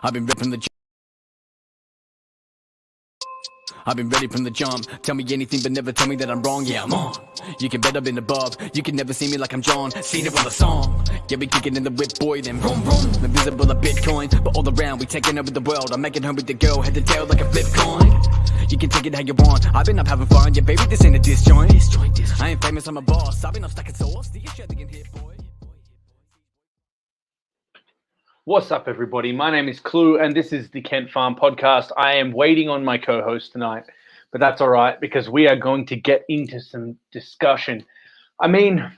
I've been ripping the. I've been ready from the jump. Tell me anything, but never tell me that I'm wrong. Yeah, I'm on. You can bet I've been above. You can never see me like I'm John. Seen it with a song. Yeah, we kicking in the whip, boy. Then vroom vroom. Invisible of Bitcoin, but all around we taking over the world. I'm making home with the girl, head to tail like a flip coin. You can take it how you want. I've been up having fun. Yeah, baby, this ain't a disjoint. I ain't famous, I'm a boss. I've been up stacking sauce. Do you share the hit, boy? What's up, everybody? My name is Clue, and this is the Kent Farm Podcast. I am waiting on my co-host tonight, but that's all right because we are going to get into some discussion. I mean,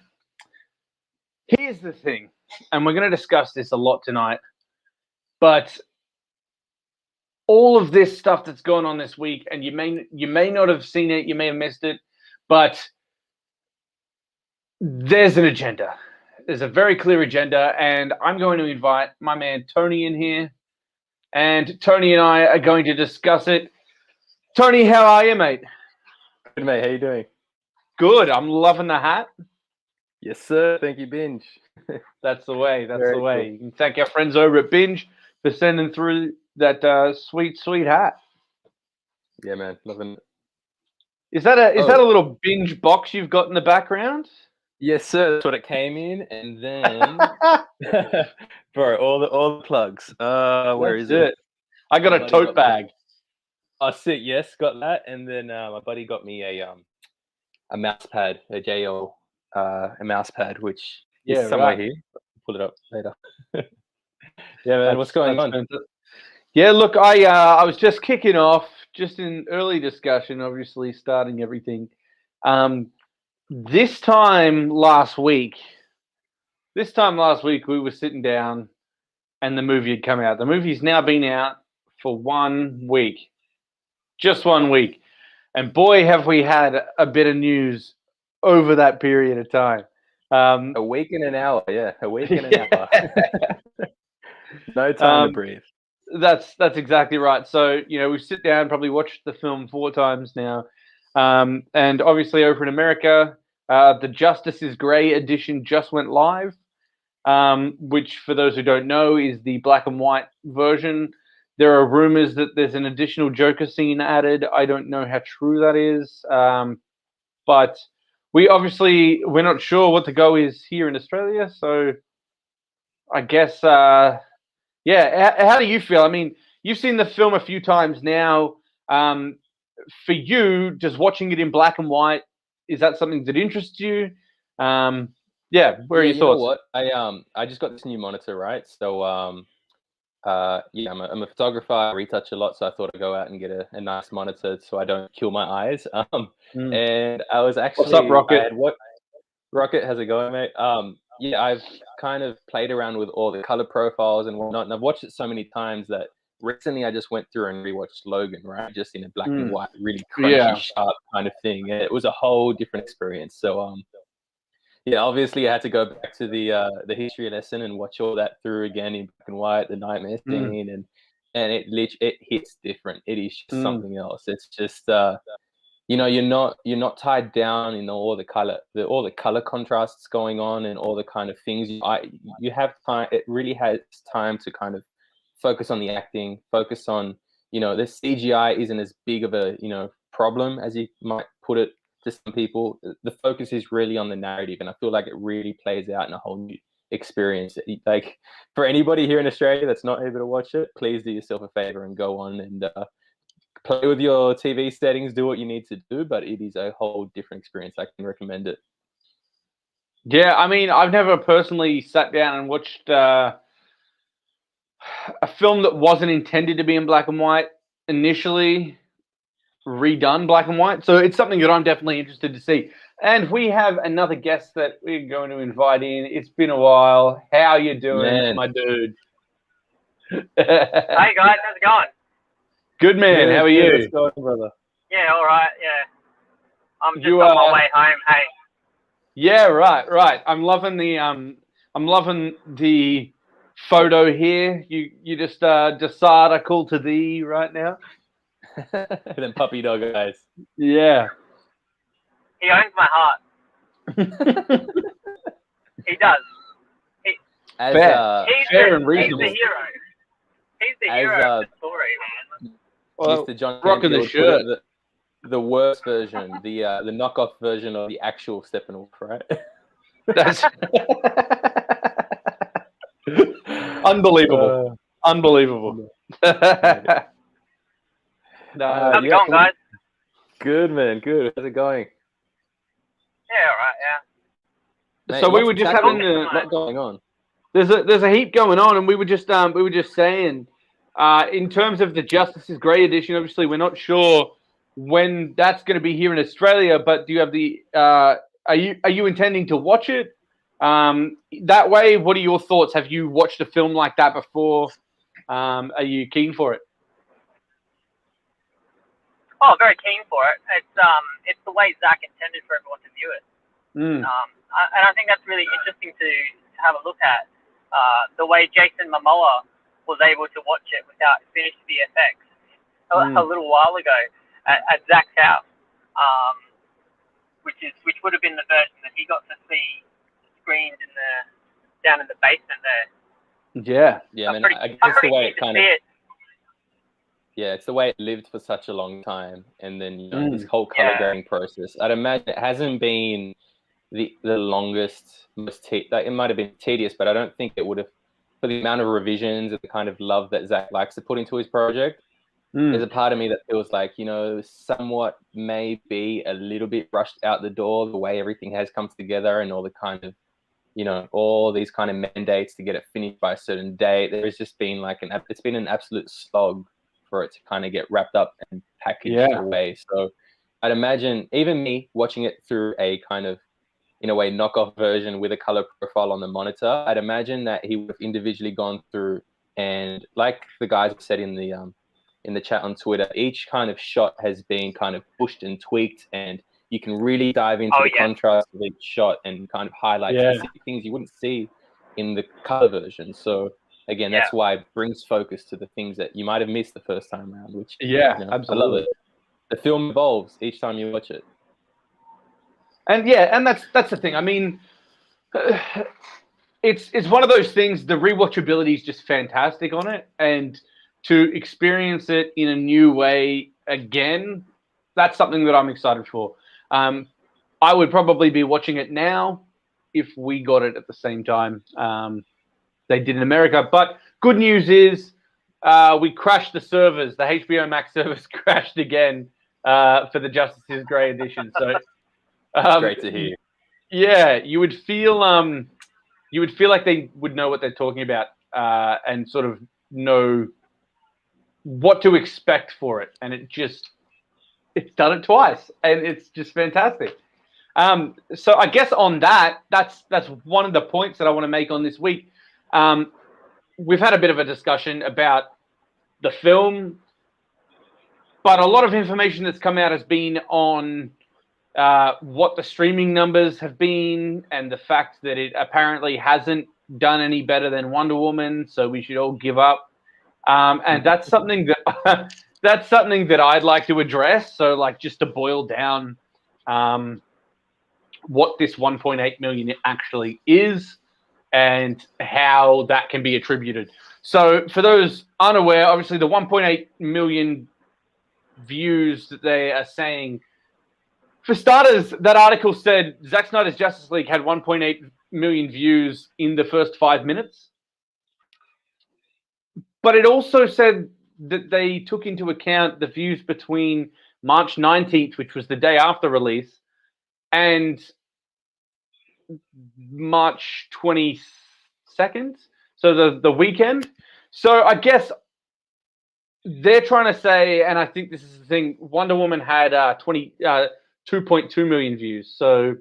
here's the thing, and we're going to discuss this a lot tonight, but all of this stuff that's going on this week, and you may not have seen it, you may have missed it, but there's an agenda. There's a very clear agenda, and I'm going to invite my man Tony in here, and Tony and I are going to discuss it. Tony, how are you, mate? Good, mate. How you doing? Good. I'm loving the hat. Yes, sir. Thank you, Binge. That's the way. That's Very the way. cool. You can thank our friends over at Binge for sending through that sweet hat. Yeah, man. Loving it. Is that a little Binge box you've got in the background? Yes, sir. That's what it came in, and then, bro, all the plugs. Where is it? I got a tote bag. Oh, sick. Yes, got that. And then my buddy got me a mouse pad, a JL a mouse pad, which is somewhere here. Pull it up later. Yeah, man. What's going on? Yeah, look, I was just kicking off, just in early discussion, obviously starting everything. This time last week, we were sitting down and the movie had come out. The movie's now been out for 1 week. Just 1 week. And boy, have we had a bit of news over that period of time. A week and an hour, yeah. A week and an hour. No time to breathe. That's exactly right. So, we sit down, probably watched the film 4 times now. And obviously over in America, the Justice is Grey edition just went live, which for those who don't know is the black and white version. There are rumors that there's an additional Joker scene added. I don't know how true that is. But we're not sure what the go is here in Australia. So I guess, how do you feel? I mean, you've seen the film a few times now. For you, just watching it in black and white, is that something that interests you? Where are your thoughts? You know what? I just got this new monitor, right? So I'm a photographer. I retouch a lot, so I thought I'd go out and get a nice monitor so I don't kill my eyes. And I was actually, what's up, Rocket? Rocket, how's it going, mate? I've kind of played around with all the color profiles and whatnot, and I've watched it so many times that recently I just went through and rewatched Logan, right? Just in a black and white, really crunchy, sharp kind of thing. And it was a whole different experience. So, obviously I had to go back to the history lesson and watch all that through again in black and white, the nightmare scene, and it hits different. It is just something else. It's just you're not tied down in all the color contrasts going on and all the kind of things. You have time. It really has time to kind of focus on the acting, focus on, the CGI isn't as big of a, problem as you might put it to some people. The focus is really on the narrative, and I feel like it really plays out in a whole new experience. Like, for anybody here in Australia that's not able to watch it, please do yourself a favor and go on and play with your TV settings, do what you need to do, but it is a whole different experience. I can recommend it. Yeah, I mean, I've never personally sat down and watched a film that wasn't intended to be in black and white initially redone black and white. So it's something that I'm definitely interested to see. And we have another guest that we're going to invite in. It's been a while. How you doing, my dude? Hey guys, how's it going? Good, man. How are you? What's going on, brother? Yeah, all right. Yeah, I'm just on my way home. Hey. Yeah, right. I'm loving the photo here. You just Desada call to thee right now. Them puppy dog eyes. Yeah. He owns my heart. He does. Fair and reasonable. He's the hero. He's the As, hero of the story, man. Well, Mr. John rocking the Canfield put shirt. it, the worst version, the knockoff version of the actual Steppenwolf, right? That's unbelievable. Unbelievable. No, How's it going, guys? Good, man. Good. How's it going? Yeah, all right, yeah. Mate, so we lots were of just tackle, having a lot going on. there's a heap going on, and we were just saying, in terms of the Justice's Grey edition, obviously we're not sure when that's going to be here in Australia. But do you have the are you intending to watch it that way? What are your thoughts? Have you watched a film like that before? Are you keen for it? Oh, very keen for it. It's the way Zach intended for everyone to view it. Mm. And I think that's really interesting to have a look at. The way Jason Momoa was able to watch it without finished VFX a little while ago at Zach's house, which would have been the version that he got to see screened down in the basement there. Yeah. Yeah, I'm man. I guess the way it kind of. it. Yeah, it's the way it lived for such a long time, and then this whole color grading process. I'd imagine it hasn't been the longest, most like it might have been tedious, but I don't think it would have, for the amount of revisions and the kind of love that Zach likes to put into his project. There's a part of me that feels like somewhat maybe a little bit rushed out the door, the way everything has come together and all the kind of all these kind of mandates to get it finished by a certain date. There's just been it's been an absolute slog for it to kind of get wrapped up and packaged away. So I'd imagine even me watching it through a kind of, in a way, knockoff version with a color profile on the monitor, I'd imagine that he would have individually gone through and, like the guys have said in the chat on Twitter, each kind of shot has been kind of pushed and tweaked, and you can really dive into the contrast of each shot and kind of highlight specific things you wouldn't see in the color version. So again, that's why it brings focus to the things that you might have missed the first time around, which absolutely. I love it. The film evolves each time you watch it. And that's the thing. I mean, it's one of those things. The rewatchability is just fantastic on it, and to experience it in a new way again, that's something that I'm excited for. I would probably be watching it now if we got it at the same time they did in America. But good news is we crashed the servers. The HBO Max servers crashed again for the Justice's Grey edition. So great to hear. Yeah, you would feel like they would know what they're talking about and sort of know what to expect for it. And it's done it twice, and it's just fantastic. So I guess on that's one of the points that I want to make on this week. We've had a bit of a discussion about the film, but a lot of information that's come out has been on what the streaming numbers have been, and the fact that it apparently hasn't done any better than Wonder Woman, so we should all give up. And that's something that I'd like to address. So, just to boil down what this 1.8 million actually is and how that can be attributed. So, for those unaware, obviously the 1.8 million views that they are saying, for starters, that article said Zack Snyder's Justice League had 1.8 million views in the first 5 minutes. But it also said that they took into account the views between March 19th, which was the day after release, and March 22nd, so the weekend. So I guess they're trying to say, and I think this is the thing, Wonder Woman had 2.2 million views, so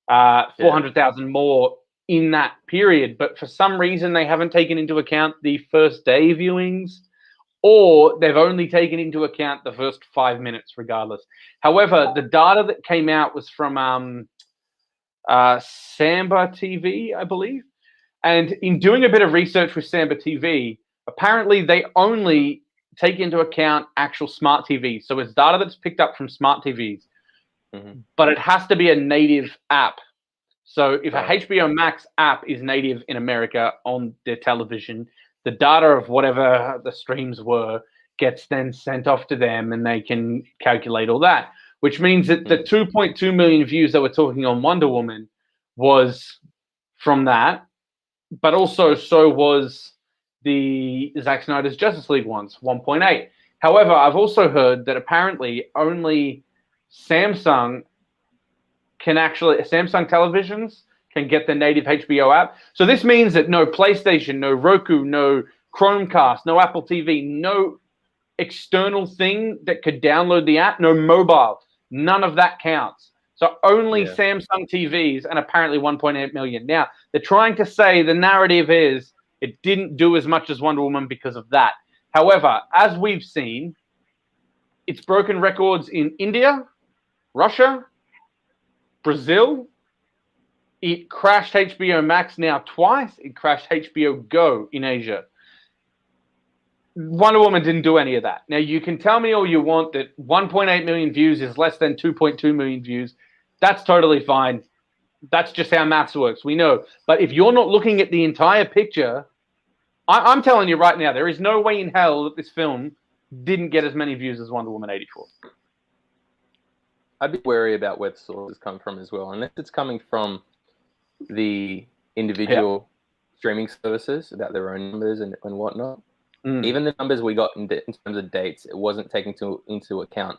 400,000 more in that period. But for some reason, they haven't taken into account the first day viewings, or they've only taken into account the first 5 minutes regardless. However, the data that came out was from Samba TV, I believe. And in doing a bit of research with Samba TV, apparently they only take into account actual smart TVs. So it's data that's picked up from smart TVs, but it has to be a native app. So if a HBO Max app is native in America on their television, the data of whatever the streams were gets then sent off to them, and they can calculate all that. Which means that the 2.2 million views that we're talking on Wonder Woman was from that, but also so was the Zack Snyder's Justice League ones, 1.8. However, I've also heard that apparently only Samsung televisions can get the native HBO app. So this means that no PlayStation, no Roku, no Chromecast, no Apple TV, no external thing that could download the app, no mobile, none of that counts. So only Samsung TVs, and apparently 1.8 million. Now, they're trying to say the narrative is it didn't do as much as Wonder Woman because of that. However, as we've seen, it's broken records in India, Russia, Brazil. It crashed HBO Max now twice. It crashed HBO Go in Asia. Wonder Woman didn't do any of that. Now, you can tell me all you want that 1.8 million views is less than 2.2 million views. That's totally fine. That's just how maths works. We know. But if you're not looking at the entire picture, I'm telling you right now, there is no way in hell that this film didn't get as many views as Wonder Woman 84. I'd be wary about where the sources come from as well, unless it's coming from the individual streaming services about their own numbers and whatnot. Even the numbers we got in terms of dates, it wasn't taking into account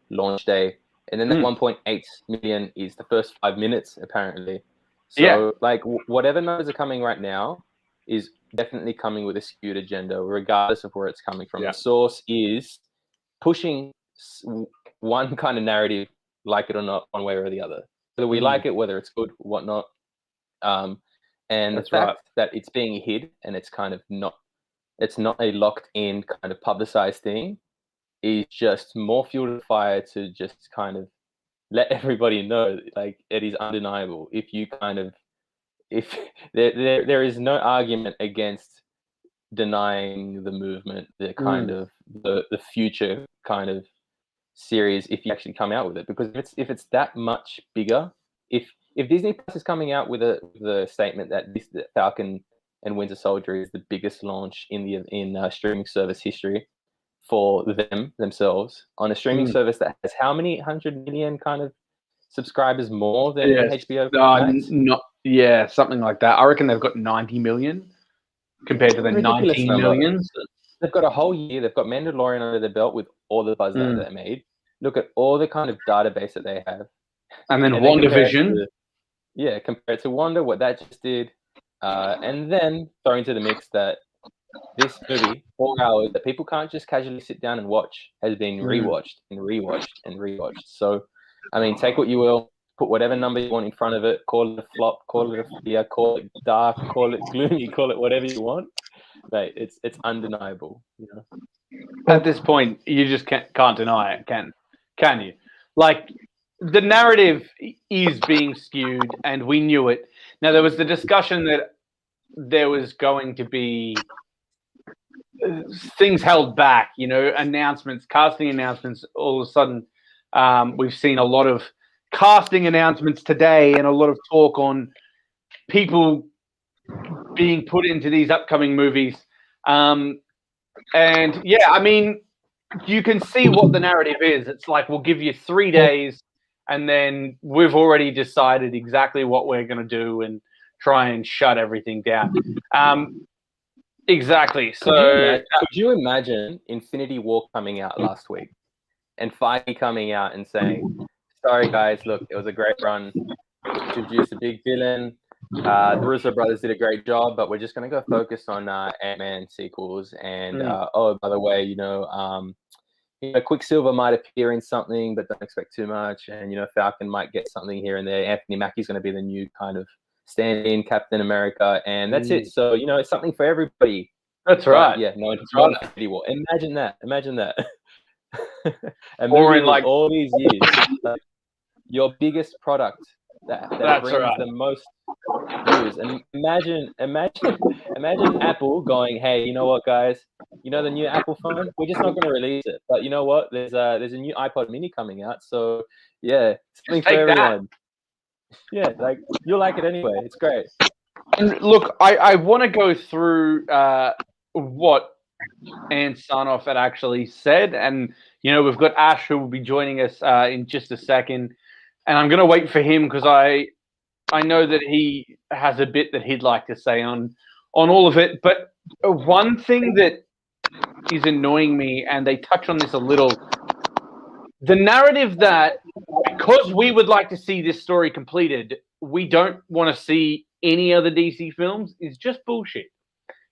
launch day. And then that 1.8 million is the first 5 minutes, apparently. So, like, whatever numbers are coming right now is definitely coming with a skewed agenda, regardless of where it's coming from. The source is pushing one kind of narrative, like it or not, one way or the other. Whether we like it, whether it's good, whatnot. And that's the fact that it's being hid and it's kind of not, it's not a locked in kind of publicized thing, is just more fuel to the fire to just kind of let everybody know, like, it is undeniable. If you kind of, if there is no argument against denying the movement, the kind of the future kind of series, if you actually come out with it, because if it's that much bigger, if Disney Plus is coming out with a statement that that Falcon and Winter Soldier is the biggest launch in streaming service history for themselves on a streaming service that has how many 100 million kind of subscribers more than HBO Max? Something like that. I reckon they've got 90 million compared to the 19 million. They've got a whole year. They've got Mandalorian under their belt with all the buzz that they made. Look at all the kind of database that they have. And then WandaVision. Compared to Wanda, what that just did. And then throw into the mix that this movie, 4 hours, that people can't just casually sit down and watch, has been rewatched and rewatched and rewatched. So, I mean, take what you will, put whatever number you want in front of it, call it a flop, call it a failure, call it dark, call it gloomy, call it whatever you want. Like, it's undeniable, you know. At this point, you just can't deny it, can you? Like, the narrative is being skewed, and we knew it. Now, there was the discussion that there was going to be things held back, you know, announcements, casting announcements. All of a sudden, we've seen a lot of casting announcements today and a lot of talk on people being put into these upcoming movies. And yeah, I mean, you can see what the narrative is. It's like, we'll give you 3 days and then we've already decided exactly what we're going to do and try and shut everything down. Exactly. So could you imagine Infinity War coming out last week and Feige coming out and saying, sorry guys, look, it was a great run, introduced a big villain, the Russo brothers did a great job, but we're just going to go focus on Ant-Man sequels, and oh, by the way, you know, Quicksilver might appear in something, but don't expect too much, and, you know, Falcon might get something here and there. Anthony Mackie's going to be the new kind of stand-in Captain America, and that's it. So, you know, it's something for everybody. That's right. But, yeah, no, it's not Infinity War. Imagine that. And or in like all these years, like, your biggest product that brings the most views. And imagine Apple going, hey, you know what, guys? You know the new Apple phone? We're just not going to release it. But you know what? There's a new iPod Mini coming out. So yeah, something for everyone. Yeah, like, you'll like it anyway. It's great. And look, I want to go through what Ann Sarnoff had actually said. And, we've got Ash who will be joining us in just a second. And I'm going to wait for him because I know that he has a bit that he'd like to say on all of it. But one thing that is annoying me, and they touch on this a little, the narrative that because we would like to see this story completed, we don't want to see any other DC films is just bullshit.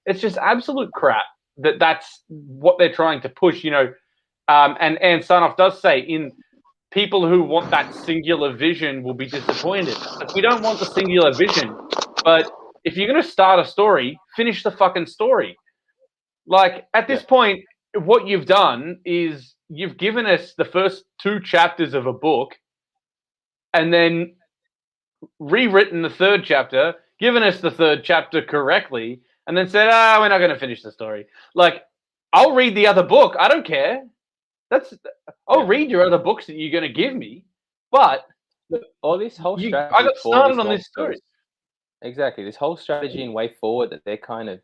It's just absolute crap that's what they're trying to push, and Ann Sarnoff does say in people who want that singular vision will be disappointed. Like, we don't want the singular vision, but if you're going to start a story, finish the fucking story. Like, at this point, what you've done is you've given us the first 2 chapters of a book and then rewritten the 3rd chapter, given us the 3rd chapter correctly, and then said, we're not going to finish the story. Like, I'll read the other book. I don't care. I'll read your other books that you're going to give me, but all this whole strategy I got started on this story. Exactly, this whole strategy and way forward that they're kind of,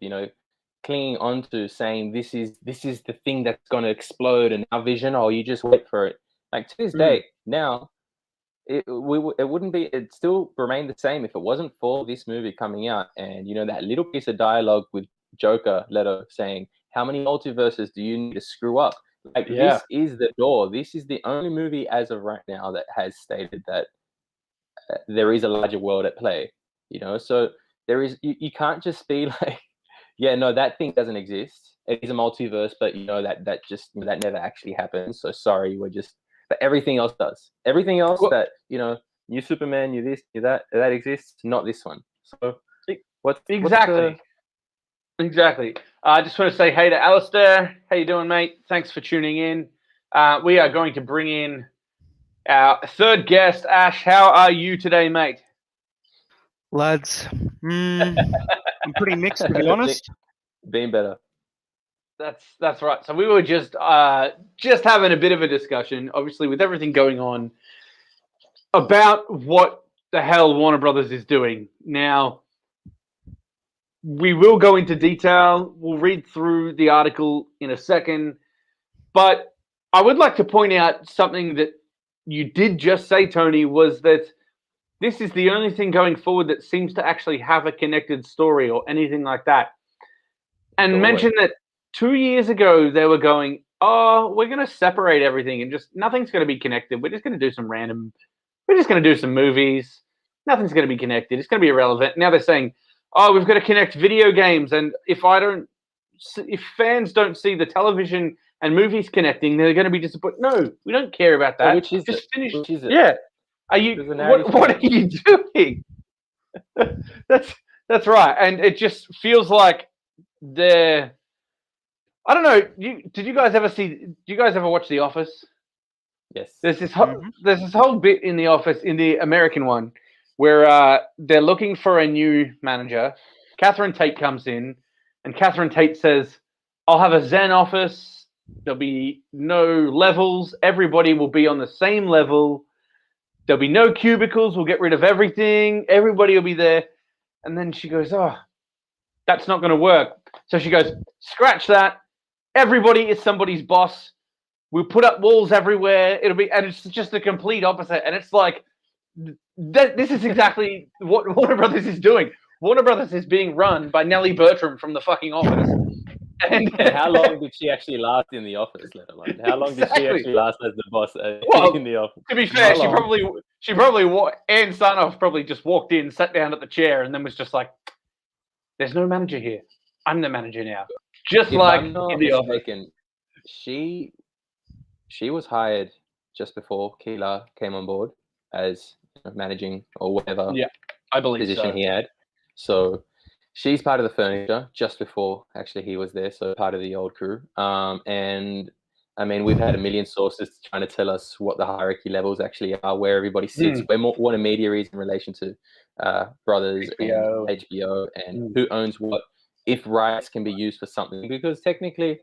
clinging onto, saying this is the thing that's going to explode in our vision. Oh, you just wait for it. Like, to this day, now it'd still remain the same if it wasn't for this movie coming out and that little piece of dialogue with Joker Leto saying, how many multiverses do you need to screw up? Like, this is the door. This is the only movie as of right now that has stated that there is a larger world at play. So there is. You can't just be like, yeah, no, that thing doesn't exist. It is a multiverse, but that never actually happens. So sorry, but everything else does. Everything else that New Superman, New this, New that exists. Not this one. So exactly. I just want to say hey to Alistair. How you doing, mate? Thanks for tuning in. We are going to bring in our 3rd guest, Ash. How are you today, mate? Lads, I'm pretty mixed, to be honest. Being better. That's right. So we were just having a bit of a discussion, obviously, with everything going on, about what the hell Warner Brothers is doing. Now, we will go into detail. We'll read through the article in a second. But I would like to point out something that you did just say, Tony, was that this is the only thing going forward that seems to actually have a connected story or anything like that. And mention that 2 years ago, they were going, we're going to separate everything and just nothing's going to be connected. We're just going to do some movies. Nothing's going to be connected. It's going to be irrelevant. Now they're saying, we've got to connect video games. And if fans don't see the television and movies connecting, they're going to be disappointed. No, we don't care about that. Which is finish. Which is it? Yeah. What are you doing? That's right. And it just feels like they're, I don't know. Do you guys ever watch The Office? Yes. There's this whole bit in The Office, in the American one, where they're looking for a new manager. Catherine Tate comes in, and Catherine Tate says, I'll have a Zen office. There'll be no levels. Everybody will be on the same level. There'll be no cubicles. We'll get rid of everything. Everybody will be there. And then she goes, that's not going to work. So she goes, scratch that. Everybody is somebody's boss. We'll put up walls everywhere. And it's just the complete opposite. And it's like, this is exactly what Warner Brothers is doing. Warner Brothers is being run by Nellie Bertram from The fucking Office. And how long did she actually last in The Office, let alone? How long did she actually last as the boss in The Office? To be fair, she probably Ann Sarnoff probably just walked in, sat down at the chair, and then was just like, there's no manager here. I'm the manager now. Just like in The Office. She was hired just before Keeler came on board as managing or whatever position he had. So she's part of the furniture just before actually he was there, so part of the old crew. And I mean, we've had a million sources trying to tell us what the hierarchy levels actually are, where everybody sits. We're more intermediaries in relation to Brothers and HBO and who owns what, if rights can be used for something. Because technically,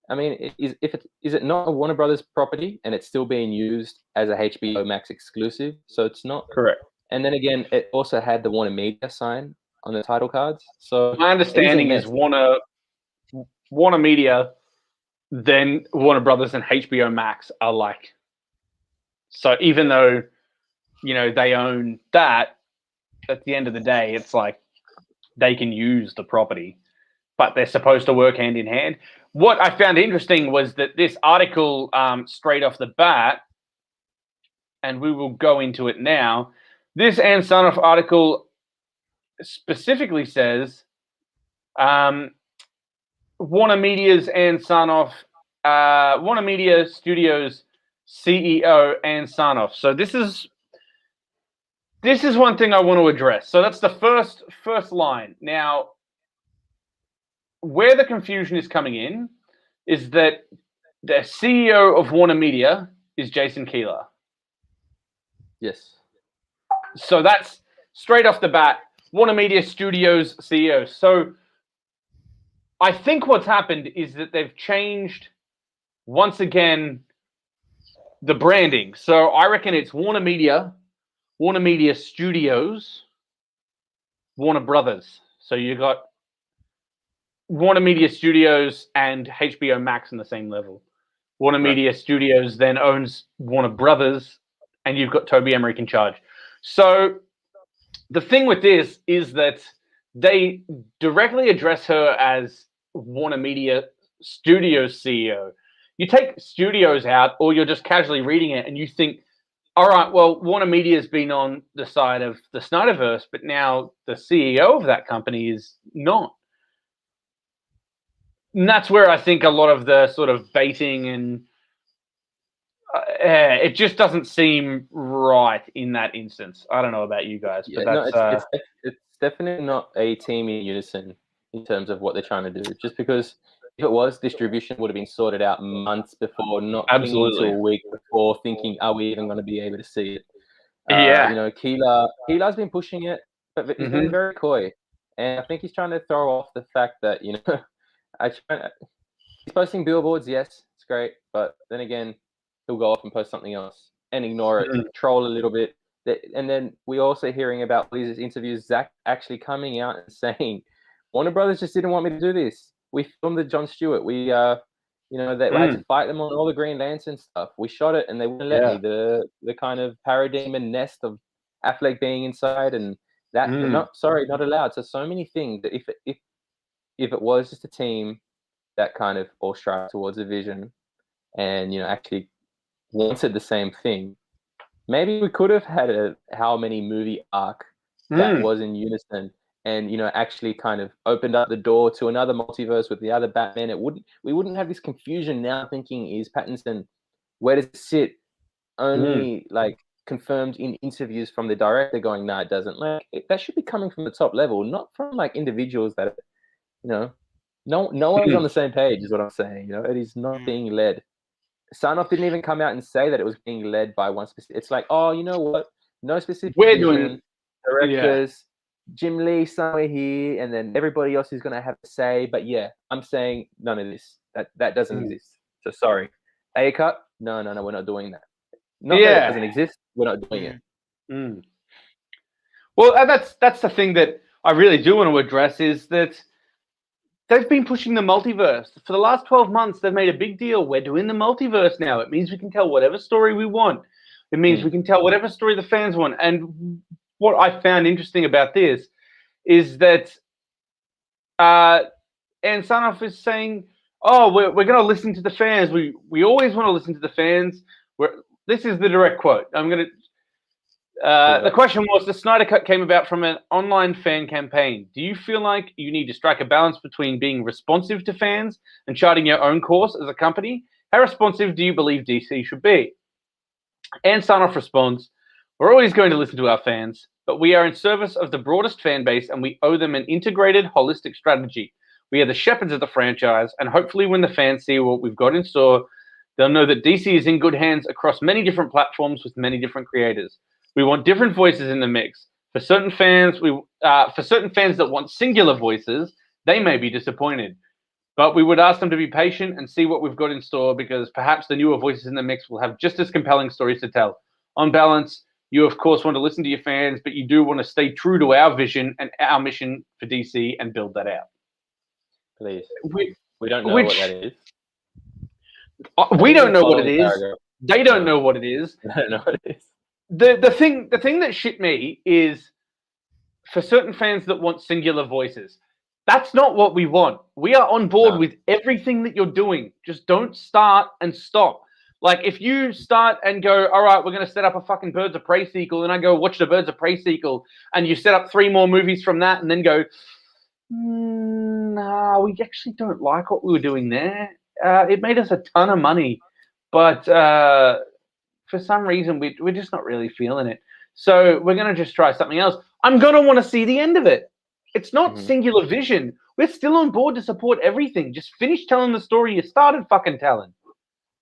I mean, is it not a Warner Brothers property and it's still being used as a HBO Max exclusive? So it's not correct. And then again, it also had the Warner Media sign on the title cards. So my understanding is Warner Warner Media, then Warner Brothers and HBO Max are like. So even though, they own that, at the end of the day, it's like they can use the property, but they're supposed to work hand in hand. What I found interesting was that this article, straight off the bat, and we will go into it now, this Ann Sarnoff article specifically says Warner Media's Ann Sarnoff, Warner Media Studios CEO Ann Sarnoff. So this is one thing I want to address. So that's the first line. Now, where the confusion is coming in is that the CEO of Warner Media is Jason Keeler. Yes. So that's straight off the bat, Warner Media Studios CEO. So I think what's happened is that they've changed, once again, the branding. So I reckon it's Warner Media Studios, Warner Brothers. So you got Warner Media Studios and HBO Max on the same level. Warner Media Studios then owns Warner Brothers, and you've got Toby Emmerich in charge. So the thing with this is that they directly address her as Warner Media Studios CEO. You take studios out, or you're just casually reading it, and you think, all right, well, Warner Media's been on the side of the SnyderVerse, but now the CEO of that company is not. And that's where I think a lot of the sort of baiting and it just doesn't seem right in that instance. I don't know about you guys, but it's definitely not a team in unison in terms of what they're trying to do. Just because if it was, distribution would have been sorted out months before, not into a week before, thinking, are we even going to be able to see it? Keeler's been pushing it, but he's been very coy. And I think he's trying to throw off the fact that, he's posting billboards, yes, it's great. But then again, he'll go off and post something else and ignore it, troll a little bit. And then we're also hearing about these interviews, Zach actually coming out and saying, Warner Brothers just didn't want me to do this. We filmed the Jon Stewart. We, they had to fight them on all the Green Lantern stuff. We shot it and they wouldn't let me. The kind of parademon nest of Affleck being inside and that, not allowed. So many things that if it was just a team that kind of all strived towards a vision and, actually wanted the same thing, maybe we could have had a how many movie arc that was in unison and actually kind of opened up the door to another multiverse with the other Batman. We wouldn't have this confusion now thinking, is Pattinson, where does it sit? Only like confirmed in interviews from the director going, no, it doesn't. Like that should be coming from the top level, not from like individuals that no one's on the same page is what I'm saying. It is not being led. Sarnoff didn't even come out and say that it was being led by one specific. It's like, oh, you know what? No specific vision, directors, Jim Lee somewhere here, and then everybody else is going to have to say. But yeah, I'm saying none of this. That doesn't exist. So sorry. A cut? No, we're not doing that. Not that it doesn't exist. We're not doing it. Well, and that's the thing that I really do want to address is that they've been pushing the multiverse. For the last 12 months, they've made a big deal. We're doing the multiverse now. It means we can tell whatever story we want. It means we can tell whatever story the fans want. And what I found interesting about this is that Ann Sarnoff is saying, oh, we're going to listen to the fans. We always want to listen to the fans. This is the direct quote. I'm going to... the question was, the Snyder Cut came about from an online fan campaign. Do you feel like you need to strike a balance between being responsive to fans and charting your own course as a company? How responsive do you believe DC should be? Ann Sarnoff responds, we're always going to listen to our fans, but we are in service of the broadest fan base and we owe them an integrated, holistic strategy. We are the shepherds of the franchise, and hopefully when the fans see what we've got in store, they'll know that DC is in good hands across many different platforms with many different creators. We want different voices in the mix. For certain fans that want singular voices, they may be disappointed. But we would ask them to be patient and see what we've got in store, because perhaps the newer voices in the mix will have just as compelling stories to tell. On balance, you of course want to listen to your fans, but you do want to stay true to our vision and our mission for DC and build that out. Please. We don't know Which- what that is. We don't know what it Following is. paragraph. They don't know what it is. I don't know what it is. The thing that shit me is for certain fans that want singular voices. That's not what we want. We are on board No. with everything that you're doing. Just don't start and stop. Like if you start and go, all right, we're going to set up a fucking Birds of Prey sequel, and I go watch the Birds of Prey sequel, and you set up 3 more movies from that, and then go, nah, we actually don't like what we were doing there. It made us a ton of money, but for some reason we're just not really feeling it. So we're going to just try something else. I'm going to want to see the end of it. It's not singular vision. We're still on board to support everything. Just finish telling the story you started fucking telling.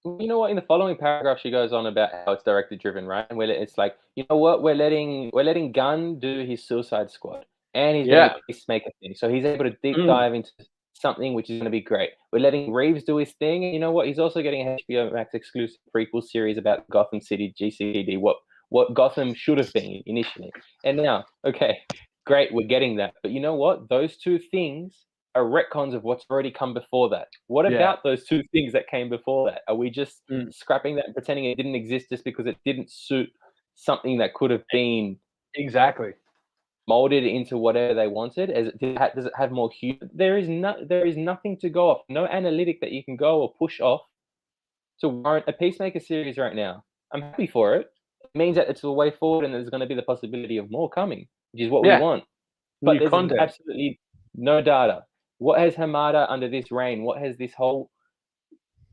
You know what? In the following paragraph, she goes on about how it's director driven, right? And it's like, you know what? We're letting Gunn do his Suicide Squad, and he's doing a Peacemaker thing, so he's able to deep dive into something which is going to be great. We're letting Reeves do his thing, and you know what? He's also getting an HBO Max exclusive prequel series about Gotham City GCPD, what Gotham should have been initially. And now, okay, great, we're getting that. But you know what? Those 2 things are retcons of what's already come before that. What about those 2 things that came before that? Are we just scrapping that and pretending it didn't exist just because it didn't suit something that could have been exactly molded into whatever they wanted? Does it have more hue? There is nothing to go off. No analytic that you can go or push off to warrant a Peacemaker series right now. I'm happy for it. It means that it's the way forward, and there's going to be the possibility of more coming, which is what we want. But there's absolutely no data. What has Hamada under this reign? What has this whole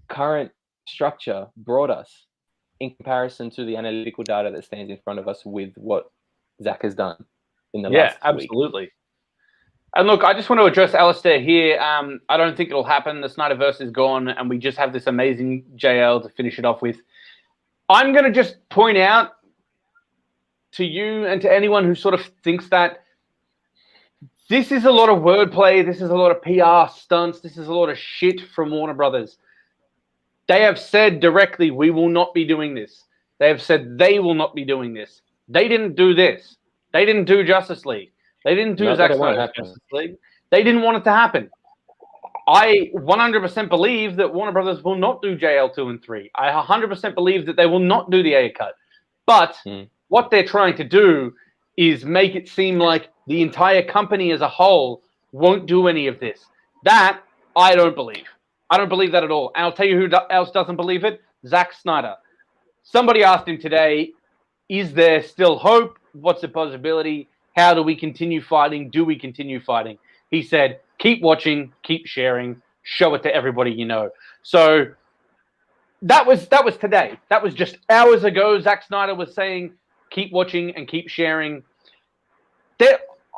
current structure brought us in comparison to the analytical data that stands in front of us with what Zach has done in the last week? Absolutely. And look, I just want to address Alistair here. I don't think it'll happen. The SnyderVerse is gone, and we just have this amazing JL to finish it off with. I'm going to just point out to you and to anyone who sort of thinks that this is a lot of wordplay. This is a lot of PR stunts. This is a lot of shit from Warner Brothers. They have said directly, we will not be doing this. They have said they will not be doing this. They didn't do this. They didn't do Justice League. They didn't do Zack Snyder's Justice League. They didn't want it to happen. I 100% believe that Warner Brothers will not do JL 2 and 3. I 100% believe that they will not do the A cut. But what they're trying to do is make it seem like the entire company as a whole won't do any of this. That, I don't believe. I don't believe that at all. And I'll tell you who else doesn't believe it. Zack Snyder. Somebody asked him today, is there still hope? What's the possibility? How do we continue fighting? Do we continue fighting? He said, keep watching, keep sharing, show it to everybody you know. So that was today. That was just hours ago. Zack Snyder was saying, keep watching and keep sharing.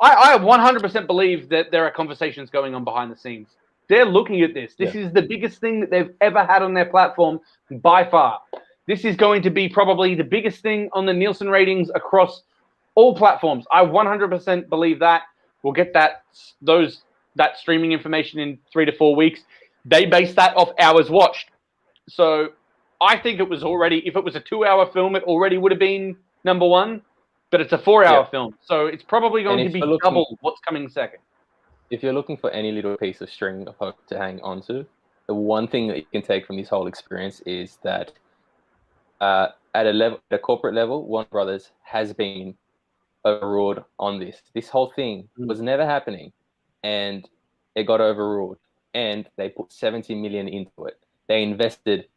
I 100% believe that there are conversations going on behind the scenes. They're looking at this. This is the biggest thing that they've ever had on their platform by far. This is going to be probably the biggest thing on the Nielsen ratings across all platforms. I 100% believe that. We'll get that streaming information in 3 to 4 weeks. They base that off hours watched. So I think it was already, if it was a 2-hour film, it already would have been number 1. But it's a 4-hour film. So it's probably going to be double what's coming second. If you're looking for any little piece of string of hope to hang on to, the one thing that you can take from this whole experience is that at a corporate level, Warner Brothers has been overruled on this. This whole thing was never happening, and it got overruled. And they put $70 million into it. They invested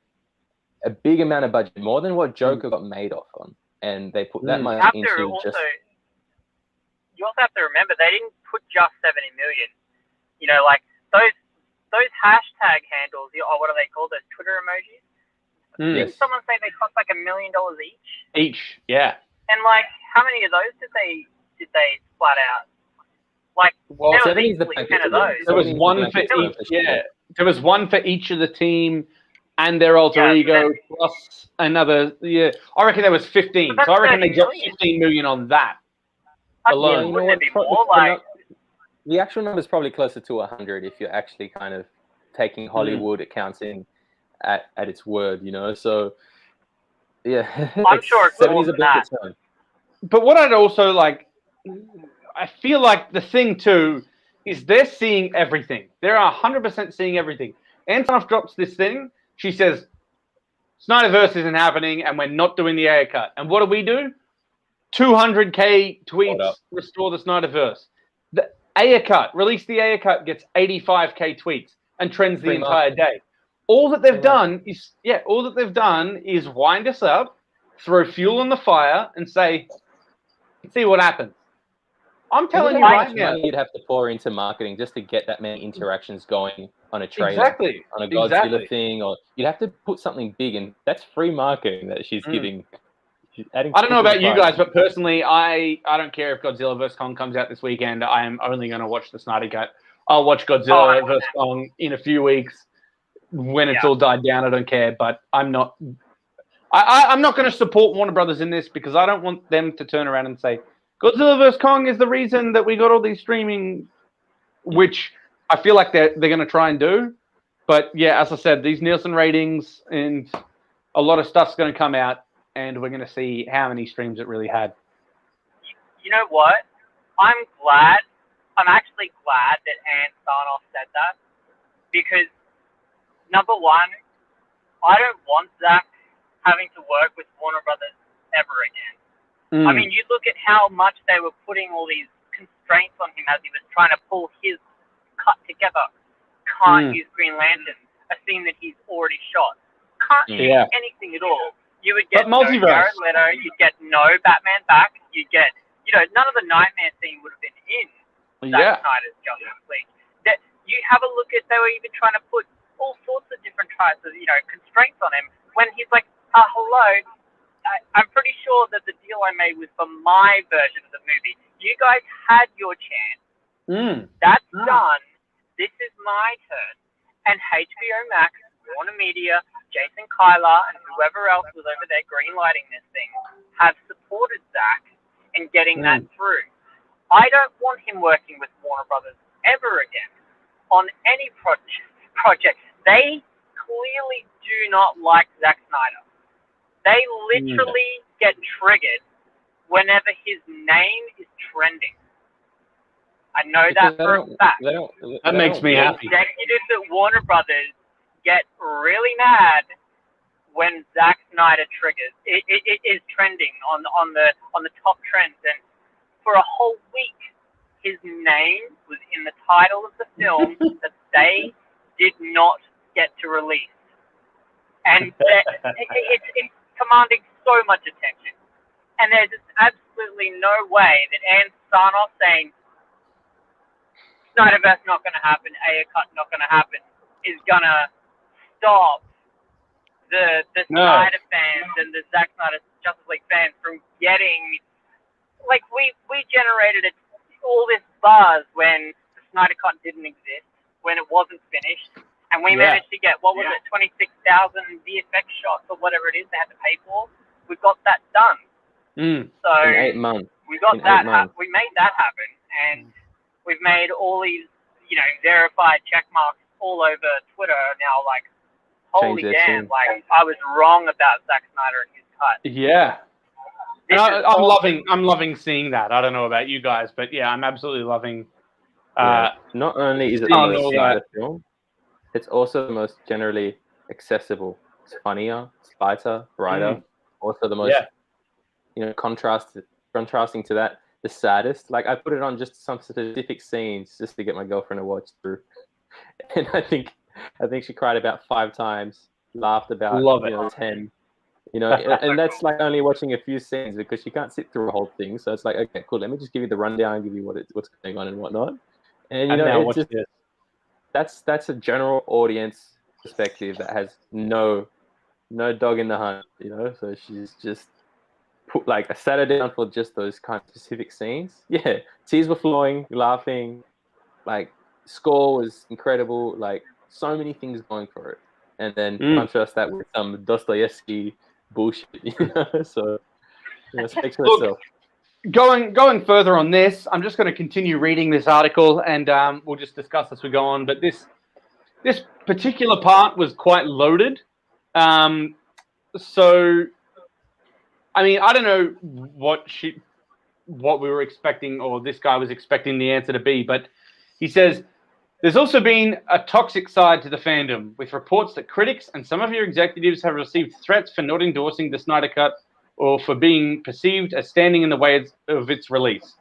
a big amount of budget, more than what Joker got made off on, and they put that money into just. You also have to remember they didn't put just $70 million. You know, like those hashtag handles. What are they called? Those Twitter emojis. Didn't someone say they cost like $1 million each? Each, yeah. And like, how many of those did they flat out? Like, well, there was 70 is the easily 10 of those. There was one for each. Yeah, there was one for each of the team and their alter ego plus another. Yeah, I reckon there was 15. So I reckon they got 15 million on that alone. Yeah, you know what? Be more like the actual number is probably closer to 100 if you're actually kind of taking Hollywood accounts in at its word, you know. So yeah, I'm sure it's 70 more is a than bit that. of a term. But what I'd also like, I feel like the thing too is they're seeing everything. They're 100% seeing everything. Ann Sarnoff drops this thing. She says, SnyderVerse isn't happening, and we're not doing the Ayer cut. And what do? 200K tweets restore the SnyderVerse. The Ayer cut, release the Ayer cut, gets 85K tweets and trends the entire day. All that they've done is wind us up, throw fuel on the fire, and say, see what happens. I'm telling you right now, you'd have to pour into marketing just to get that many interactions going on a trailer, on a Godzilla thing, or you'd have to put something big, and that's free marketing that she's giving. She's adding. I don't know about you guys, but personally, I don't care if Godzilla vs Kong comes out this weekend. I am only going to watch the Snyder Cut. I'll watch Godzilla vs Kong in a few weeks when it's all died down. I don't care, but I'm not. I'm not going to support Warner Brothers in this because I don't want them to turn around and say Godzilla vs Kong is the reason that we got all these streaming, which I feel like they're going to try and do. But yeah, as I said, these Nielsen ratings and a lot of stuff's going to come out, and we're going to see how many streams it really had. You know what? I'm actually glad that Ann Sarnoff said that, because number one, I don't want Zach having to work with Warner Brothers ever again. I mean, you look at how much they were putting all these constraints on him as he was trying to pull his cut together. Can't use Green Lantern, a scene that he's already shot. Can't use anything at all. You would get no Jared Leto, you'd get no Batman back, you'd get, none of the Nightmare scene would have been in Zack Snyder's Justice League. That you have a look at, they were even trying to put all sorts of different types of, constraints on him when he's like, hello, I'm pretty sure that the deal I made was for my version of the movie. You guys had your chance. That's done. This is my turn. And HBO Max, Warner Media, Jason Kyler, and whoever else was over there greenlighting this thing have supported Zach in getting that through. I don't want him working with Warner Brothers ever again on any project. They clearly do not like Zack Snyder. They literally get triggered whenever his name is trending. I know that for a fact. That makes me happy. Executives at Warner Brothers get really mad when Zack Snyder triggers. It is trending on the top trends, and for a whole week, his name was in the title of the film that they did not get to release, and it's commanding so much attention. And there's just absolutely no way that Ann Sarnoff saying SnyderVerse not going to happen, Ayer cut not going to happen, is going to stop the Snyder fans and the Zack Snyder Justice League fans from getting, like, we generated all this buzz when the Snyder cut didn't exist, when it wasn't finished, and we managed to get, 26,000 VFX shots or whatever it is they had to pay for. We got that done. So in 8 months. We got that. We made that happen, and we've made all these, verified check marks all over Twitter now. Like, holy damn! Like, I was wrong about Zack Snyder and his cut. Yeah. I'm loving seeing that. I don't know about you guys, but yeah, I'm absolutely loving. Not only is it the most Snyder film, it's also the most generally accessible. It's funnier, it's lighter, brighter. Also the most, contrasting to that, the saddest. Like, I put it on just some specific scenes just to get my girlfriend to watch through, and I think she cried about 5 times, laughed about 10. And that's like only watching a few scenes because she can't sit through a whole thing. So it's like, okay, cool. Let me just give you the rundown, give you what's going on and whatnot. And it's just, that's a general audience perspective that has no dog in the hunt. So she's just sat her down for just those kind of specific scenes. Yeah, tears were flowing, laughing. Like, score was incredible. Like, so many things going for it. And then contrast that with some Dostoevsky bullshit, So it speaks for itself. Going further on this, I'm just going to continue reading this article, and we'll just discuss as we go on. But this particular part was quite loaded. So, I mean, I don't know what we were expecting, or this guy was expecting the answer to be, but He says, there's also been a toxic side to the fandom, with reports that critics and some of your executives have received threats for not endorsing the Snyder Cut or for being perceived as standing in the way of its release.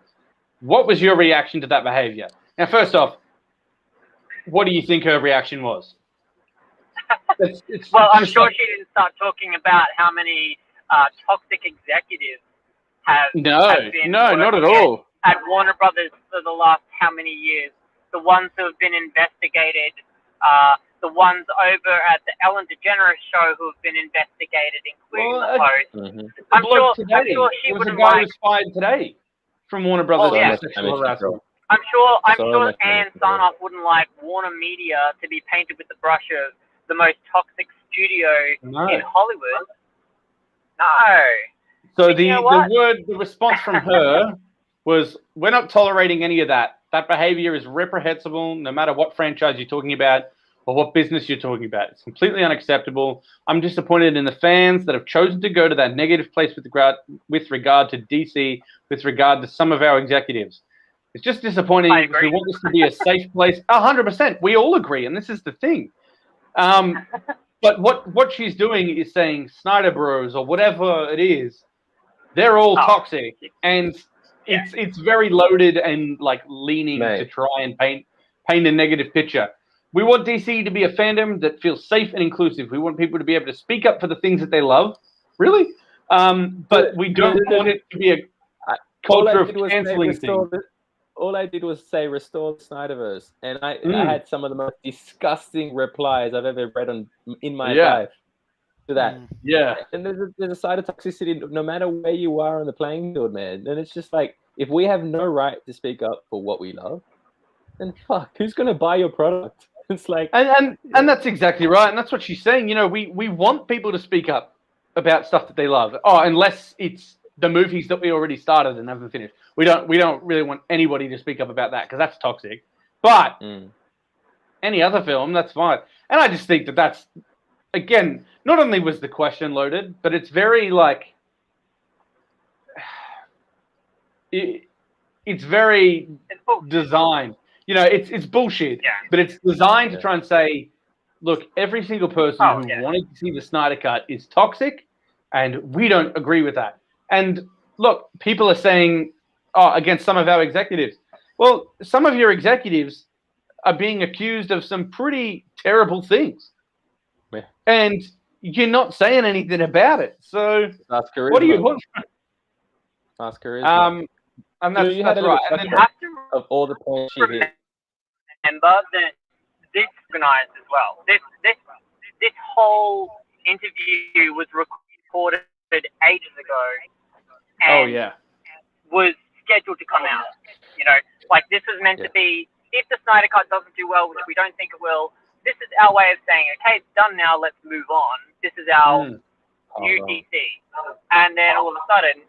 What was your reaction to that behavior? Now, first off, what do you think her reaction was? Well, I'm sure she didn't start talking about how many toxic executives have been not at all. At Warner Brothers for the last how many years? The ones who have been investigated, the ones over at the Ellen DeGeneres show who have been investigated, including the host. Mm-hmm. I'm sure she wouldn't like. Was fired today from Warner Brothers for sexual harassment. I'm sure Ann Sarnoff wouldn't like Warner Media to be painted with the brush of the most toxic studio in Hollywood. No. So the response from her was, we're not tolerating any of that. That behavior is reprehensible no matter what franchise you're talking about or what business you're talking about. It's completely unacceptable. I'm disappointed in the fans that have chosen to go to that negative place with regard to DC, with regard to some of our executives. It's just disappointing because we want this to be a safe place. 100%. We all agree, and this is the thing. But what she's doing is saying Snyder Bros or whatever it is, they're all toxic, and it's very loaded and like leaning to try and paint a negative picture. We want DC to be a fandom that feels safe and inclusive. We want people to be able to speak up for the things that they love, really. But we don't want it to be a culture of canceling things. All I did was say restore the SnyderVerse, and I had some of the most disgusting replies I've ever read in my life to that. Yeah, and there's a side of toxicity no matter where you are on the playing field, man. And it's just like, if we have no right to speak up for what we love, then fuck, who's gonna buy your product? It's like, and that's exactly right, and that's what she's saying. You know, we want people to speak up about stuff that they love. Oh, unless it's the movies that we already started and haven't finished. We don't really want anybody to speak up about that because that's toxic. But any other film, that's fine. And I just think that's, again, not only was the question loaded, but it's very like, it's very designed. You know, it's bullshit, but it's designed to try and say, look, every single person who wanted to see the Snyder Cut is toxic, and we don't agree with that. And look, people are saying, against some of our executives. Well, some of your executives are being accused of some pretty terrible things. Yeah. And you're not saying anything about it. So what do you want? That's charisma. And that's right. And then of all the points she hit. Remember that this organized as well. This whole interview was recorded ages ago. And was scheduled to come out. You know, like this was meant to be, if the Snyder Cut doesn't do well, which we don't think it will, this is our way of saying, okay, it's done now, let's move on. This is our new DC. And then all of a sudden,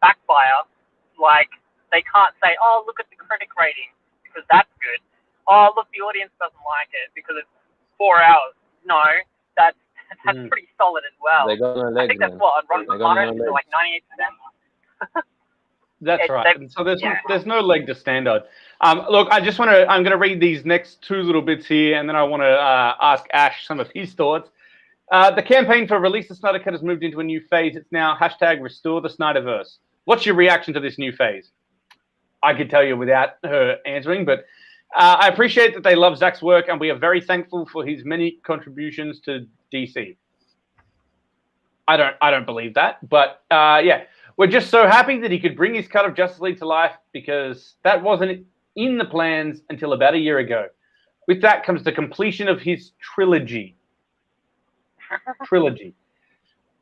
backfire, like they can't say, oh, look at the critic rating, because that's good. Oh, look, the audience doesn't like it because it's 4 hours. No, that's pretty solid as well. I think that's what, on Rotten Tomatoes, like 98%. That's right. And so there's no leg to stand on. Look, I'm going to read these next two little bits here, and then I want to ask Ash some of his thoughts. The campaign for Release the Snyder Cut has moved into a new phase. It's now #Restore the SnyderVerse. What's your reaction to this new phase? I could tell you without her answering, but I appreciate that they love Zack's work, and we are very thankful for his many contributions to DC. I don't believe that, but we're just so happy that he could bring his cut of Justice League to life, because that wasn't in the plans until about a year ago. With that comes the completion of his trilogy.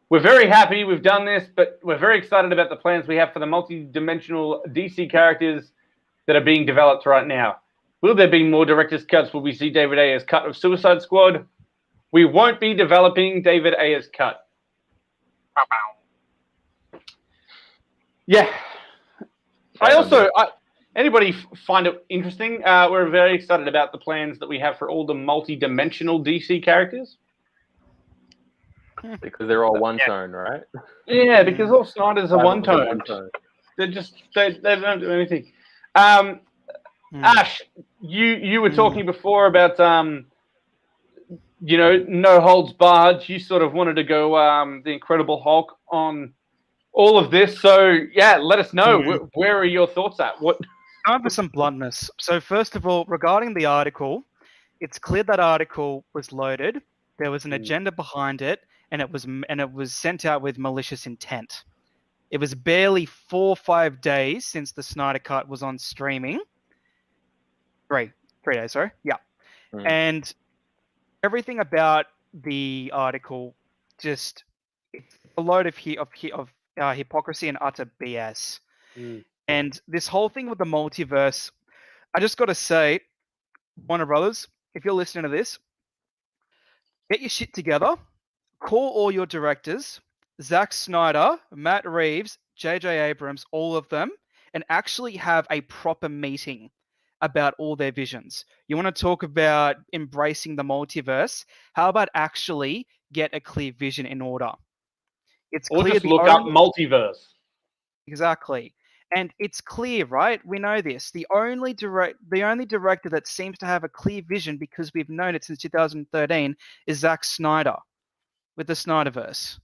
We're very happy we've done this, but we're very excited about the plans we have for the multi-dimensional DC characters that are being developed right now. Will there be more director's cuts? Will we see David Ayer's cut of Suicide Squad? We won't be developing David Ayer's cut. Yeah. Anybody find it interesting? We're very excited about the plans that we have for all the multi-dimensional DC characters. Because they're all one-tone, right? Yeah, because all Snyders are one-tone. They don't do anything. Ash, you were talking before about no holds barred. You sort of wanted to go the Incredible Hulk on all of this. So yeah, let us know. Where are your thoughts at? What? Time for some bluntness. So first of all, regarding the article, it's clear that article was loaded. There was an agenda behind it, and it was sent out with malicious intent. It was barely 4 or 5 days since the Snyder Cut was on streaming. 3 days, sorry. Yeah. And everything about the article just it's a load of hypocrisy and utter BS. And this whole thing with the multiverse, I just got to say, Warner Brothers, if you're listening to this, get your shit together. Call all your directors, Zack Snyder, Matt Reeves, J.J. Abrams, all of them, and actually have a proper meeting about all their visions. You want to talk about embracing the multiverse? How about actually get a clear vision in order? It's Or clear just look up multiverse. Exactly. And it's clear, right? We know this. The only director that seems to have a clear vision, because we've known it since 2013, is Zack Snyder with the SnyderVerse.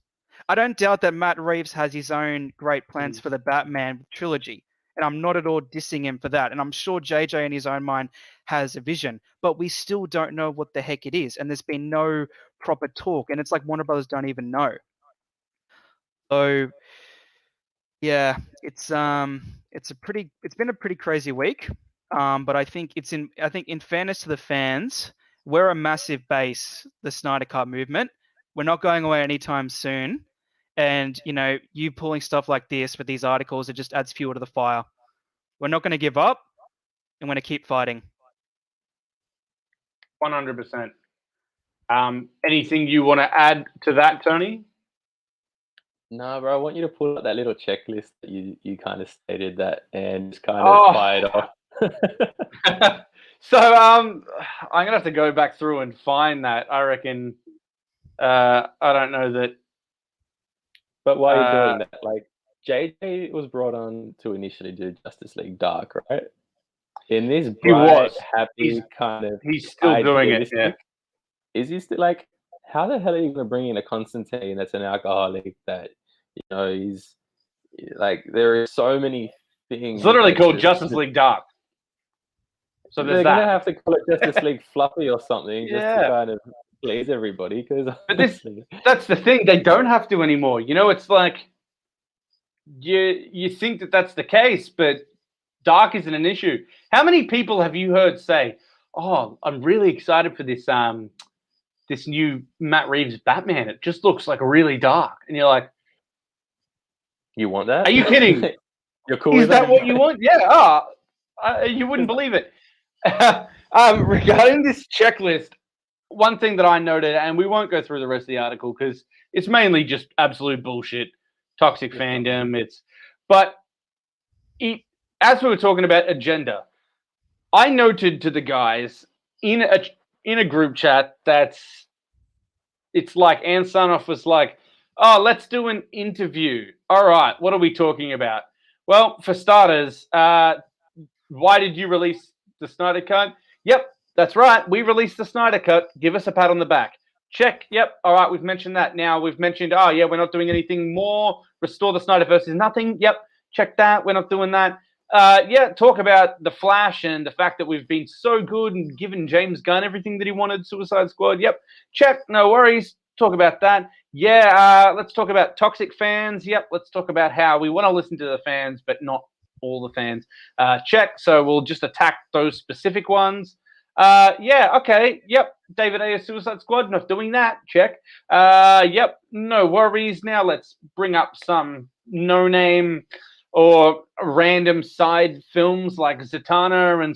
I don't doubt that Matt Reeves has his own great plans for the Batman trilogy, and I'm not at all dissing him for that. And I'm sure JJ in his own mind has a vision, but we still don't know what the heck it is, and there's been no proper talk, and it's like Warner Brothers don't even know. So yeah, it's been a pretty crazy week. But I think in fairness to the fans, we're a massive base, the Snyder Cut movement. We're not going away anytime soon. And you pulling stuff like this with these articles, it just adds fuel to the fire. We're not going to give up. I'm going to keep fighting. 100%. Anything you want to add to that, Tony? No, bro. I want you to pull up that little checklist that you kind of stated that and just kind of fired off. So I'm gonna have to go back through and find that. I reckon. I don't know that. But while you're doing that, like JJ was brought on to initially do Justice League Dark, right? In this bright, happy kind of, he's still doing it. Yeah. Is he still like? How the hell are you going to bring in a Constantine that's an alcoholic that, he's like, there are so many things. It's literally called Justice League Dark. So they're going to have to call it Justice League Fluffy or something just to kind of please everybody. But that's the thing. They don't have to anymore. It's like you think that that's the case, but Dark isn't an issue. How many people have you heard say, "Oh, I'm really excited for this this new Matt Reeves Batman. It just looks like really dark." And you're like, you want that? Are you kidding? You're cool Is that what you want? Yeah. You wouldn't believe it. Regarding this checklist, one thing that I noted, and we won't go through the rest of the article because it's mainly just absolute bullshit, toxic fandom. As we were talking about agenda, I noted to the guys in a group chat it's like Ann Sarnoff was like, "Oh, let's do an interview." All right, what are we talking about? Well, for starters, why did you release the Snyder Cut? Yep, that's right. We released the Snyder Cut. Give us a pat on the back. Check. Yep. All right, we've mentioned that. Now we've mentioned, we're not doing anything more. Restore the SnyderVerse is nothing. Yep. Check that. We're not doing that. Talk about the Flash and the fact that we've been so good and given James Gunn everything that he wanted. Suicide Squad. Yep. Check. No worries. Talk about that. Let's talk about toxic fans. Yep. Let's talk about how we want to listen to the fans, but not all the fans. Check. So we'll just attack those specific ones. Okay. Yep. David Ayer, Suicide Squad. Not doing that. Check. Yep. No worries. Now let's bring up some no-name or random side films like Zatanna and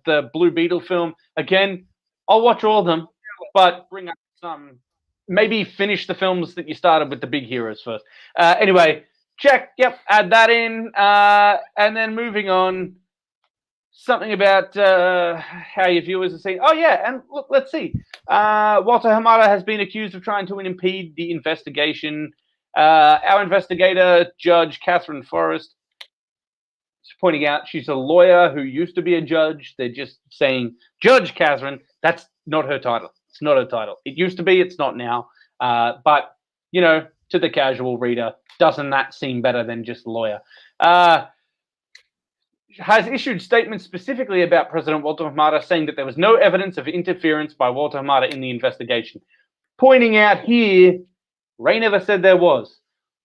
the Blue Beetle film. Again, I'll watch all of them, but bring up some. Maybe finish the films that you started with the big heroes first. Anyway, check. Yep, add that in. And then moving on, something about how your viewers are seeing. Oh, yeah, and look, let's see. Walter Hamada has been accused of trying to impede the investigation. Our investigator, Judge Catherine Forrest, pointing out she's a lawyer who used to be a judge. They're just saying, Judge Catherine, that's not her title. It's not her title. It used to be, it's not now. But, you know, to the casual reader, doesn't that seem better than just lawyer? Has issued statements specifically about President Walter Hamada, saying that there was no evidence of interference by Walter Hamada in the investigation. Pointing out here, Ray never said there was.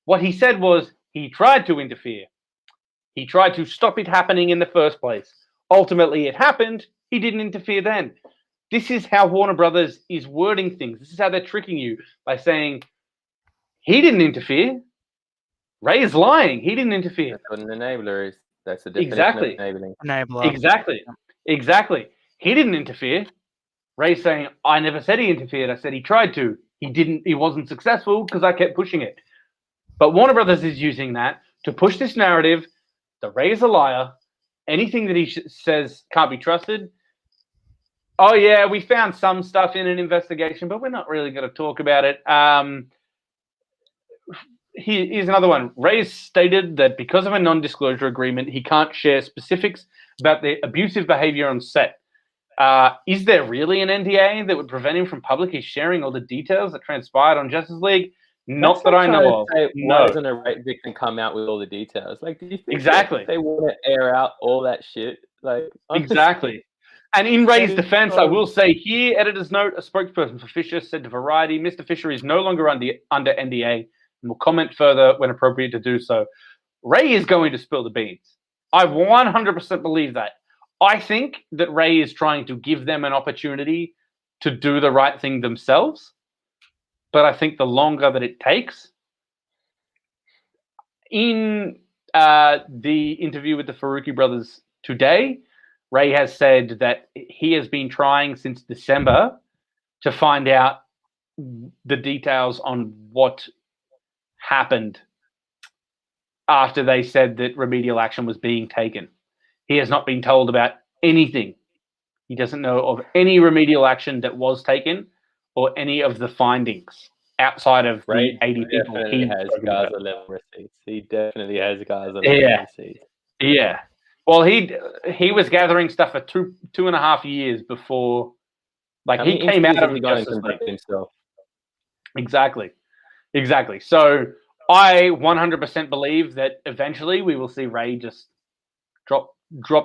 What he said was he tried to interfere. He tried to stop it happening in the first place. Ultimately, it happened. He didn't interfere then. This is how Warner Brothers is wording things. This is how they're tricking you by saying he didn't interfere. Ray is lying. He didn't interfere. That's what an enabler is. That's the definition of enabling. Enabler. Exactly. He didn't interfere. Ray's saying, I never said he interfered. I said he tried to. He didn't. He wasn't successful because I kept pushing it. But Warner Brothers is using that to push this narrative that Ray is a liar. Anything that he says can't be trusted. Oh, yeah, we found some stuff in an investigation, but we're not really going to talk about it. Here's another one. Ray stated that because of a non-disclosure agreement, he can't share specifics about the abusive behavior on set. Is there really an NDA that would prevent him from publicly sharing all the details that transpired on Justice League? Not that I know of. Why doesn't a rape victim come out with all the details? Like, do you think exactly they want to air out all that shit? Like, exactly. And in Ray's defense, I will say here, editor's note, a spokesperson for Fisher said to Variety, Mr. Fisher is no longer under NDA and will comment further when appropriate to do so. Ray is going to spill the beans. I 100% believe that. I think that Ray is trying to give them an opportunity to do the right thing themselves. But I think the longer that it takes, in the interview with the Faruqi brothers today, Ray has said that he has been trying since December to find out the details on what happened after they said that remedial action was being taken. He has not been told about anything. He doesn't know of any remedial action that was taken or any of the findings outside of Ray the 80 people. Definitely has Gaza level receipts. He definitely has Gaza level receipts. Yeah. Well, he was gathering stuff for two and a half years before, like, he came out of Justice League himself. Exactly. So I 100% believe that eventually we will see Ray just drop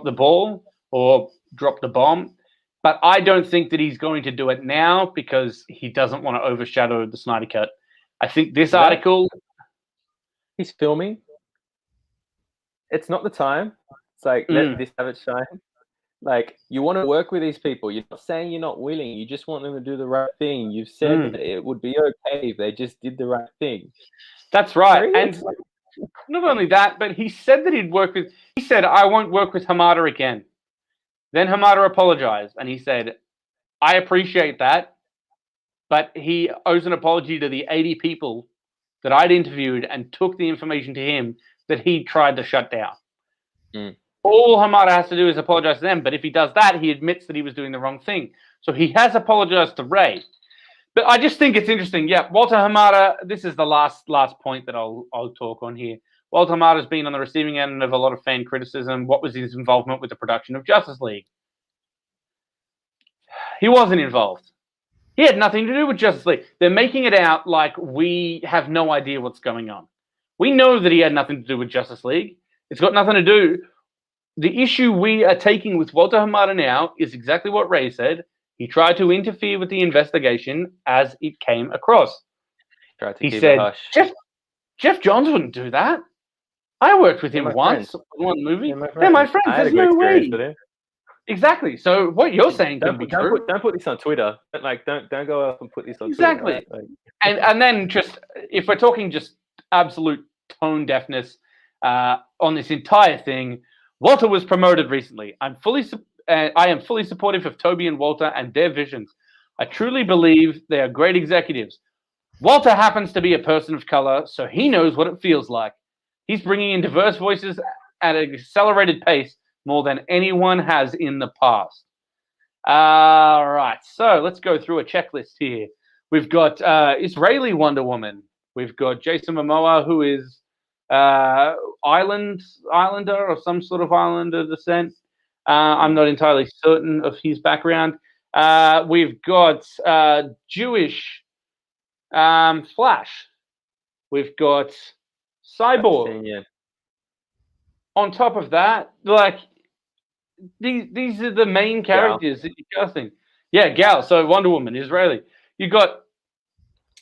the ball or drop the bomb. But I don't think that he's going to do it now because he doesn't want to overshadow the Snyder Cut. I think this article... He's filming. It's not the time. It's like, let this have its shine. Like, you want to work with these people. You're not saying you're not willing. You just want them to do the right thing. You've said that it would be okay if they just did the right thing. That's right. And not only that, but he said that he'd work with... He said, I won't work with Hamada again. Then Hamada apologized, and he said, I appreciate that, but he owes an apology to the 80 people that I'd interviewed and took the information to him that he tried to shut down. All Hamada has to do is apologize to them, but if he does that, he admits that he was doing the wrong thing. So he has apologized to Ray. But I just think it's interesting. Yeah, Walter Hamada, this is the last point that I'll talk on here. Walter Hamada has been on the receiving end of a lot of fan criticism. What was his involvement with the production of Justice League? He wasn't involved. He had nothing to do with Justice League. They're making it out like we have no idea what's going on. We know that he had nothing to do with Justice League. It's got nothing to do. The issue we are taking with Walter Hamada now is exactly what Ray said. He tried to interfere with the investigation as it came across. He said, Jeff Johns wouldn't do that. I worked with him once on one movie. They're my friends. There's no way. Exactly. So what you're saying can be true. Don't put this on Twitter. Don't go up and put this on exactly. Twitter. Right? And then just, if we're talking just absolute tone deafness on this entire thing, Walter was promoted recently. I am fully supportive of Toby and Walter and their visions. I truly believe they are great executives. Walter happens to be a person of color, so he knows what it feels like. He's bringing in diverse voices at an accelerated pace more than anyone has in the past. All right, so let's go through a checklist here. We've got Israeli Wonder Woman. We've got Jason Momoa, who is Islander or some sort of Islander descent. I'm not entirely certain of his background. We've got Jewish Flash. We've got Cyborg. Yeah. On top of that, like these are the main characters that you're casting. Yeah, Gal. So Wonder Woman, Israeli. You got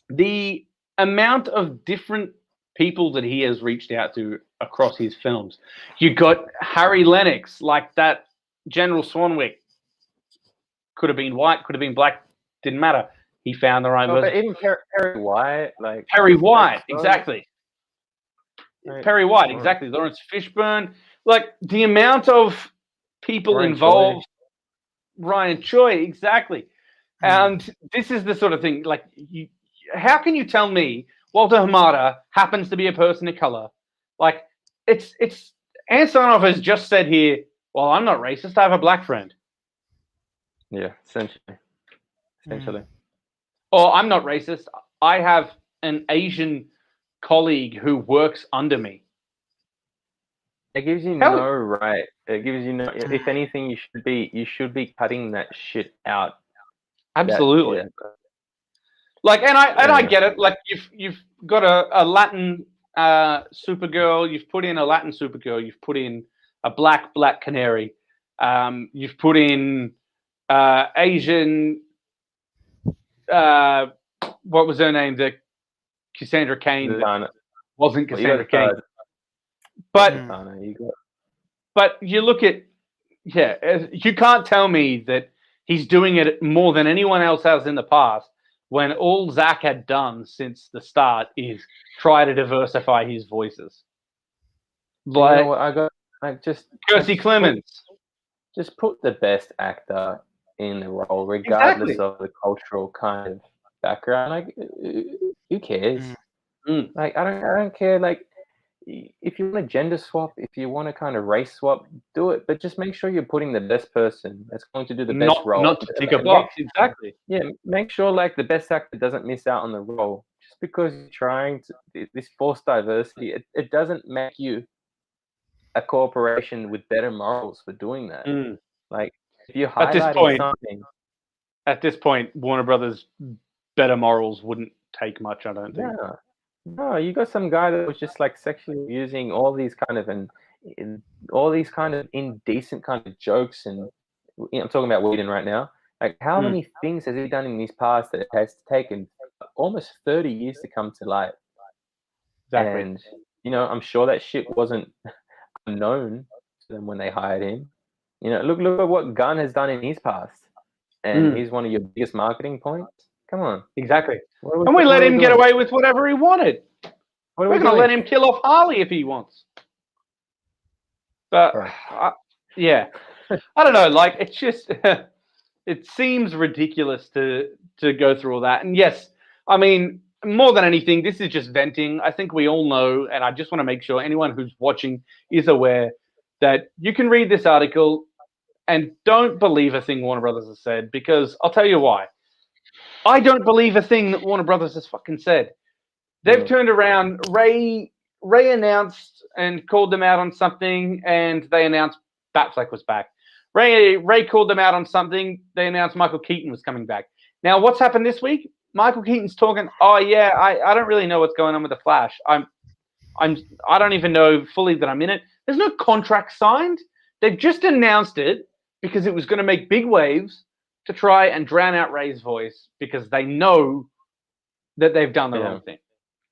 the amount of different people that he has reached out to across his films. You got Harry Lennox, like that General Swanwick. Could have been white, could have been black, didn't matter. He found the right person. But even Perry White, like Perry White, exactly. Right. Perry White, exactly. Lawrence Fishburne. Like the amount of people Ryan involved. Ryan Choi, exactly. And this is the sort of thing, like, how can you tell me Walter Hamada happens to be a person of color? Like, it's Ann Sarnoff has just said here, well, I'm not racist, I have a black friend. Yeah, essentially. Or I'm not racist, I have an Asian colleague who works under me. It gives you no right. It gives you no. If anything, you should be cutting that shit out. Absolutely. Like, and I get it. Like, you've got a Latin Supergirl. You've put in a Latin Supergirl. You've put in a Black Canary. You've put in Asian. What was her name? The Cassandra Cain. Wasn't Cassandra Cain. But you look at, you can't tell me that he's doing it more than anyone else has in the past when all Zach had done since the start is try to diversify his voices. Like, you know what, I got just Kirstie Clemens. Just put the best actor in the role, regardless of the cultural kind of background. Like, who cares? Like, I don't care. Like, if you want to gender swap, if you want to kind of race swap, do it. But just make sure you're putting the best person that's going to do the best role. Not to tick a box, exactly. Yeah, make sure like the best actor doesn't miss out on the role. Just because you're trying to this forced diversity, it doesn't make you a corporation with better morals for doing that. Like, if you're highlighting something. At this point, Warner Brothers' better morals wouldn't take much, I don't think. Yeah. No, you got some guy that was just like sexually abusing all these kind of indecent kind of jokes, and I'm talking about Whedon right now. Like, how many things has he done in his past that it has taken almost 30 years to come to light? Exactly. And I'm sure that shit wasn't unknown to them when they hired him. Look at what Gunn has done in his past, and he's one of your biggest marketing points. Come on. Exactly. And we let him get away with whatever he wanted. We're going to let him kill off Harley if he wants. But, I don't know. Like, it's just, it seems ridiculous to go through all that. And yes, I mean, more than anything, this is just venting. I think we all know, and I just want to make sure anyone who's watching is aware that you can read this article and don't believe a thing Warner Brothers has said, because I'll tell you why. I don't believe a thing that Warner Brothers has fucking said. They've turned around. Ray announced and called them out on something, and they announced Batfleck was back. Ray called them out on something. They announced Michael Keaton was coming back. Now, what's happened this week? Michael Keaton's talking. Oh yeah, I don't really know what's going on with the Flash. I don't even know fully that I'm in it. There's no contract signed. They've just announced it because it was going to make big waves to try and drown out Ray's voice, because they know that they've done the wrong thing.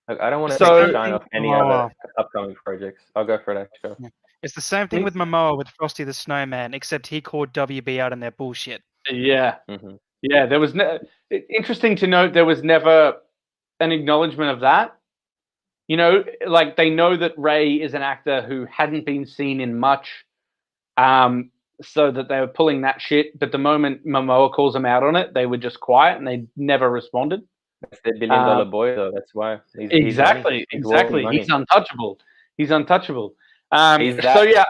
I don't want to take shine off any other upcoming projects. I'll go for it, actually. Yeah. It's the same thing with Momoa with Frosty the Snowman, except he called WB out on their bullshit. Yeah. Yeah, there was interesting to note there was never an acknowledgement of that. Like, they know that Ray is an actor who hadn't been seen in much, so that they were pulling that shit. But the moment Momoa calls them out on it, they were just quiet and they never responded. That's the $1 billion boy, though. That's why. Exactly. He's untouchable. So yeah,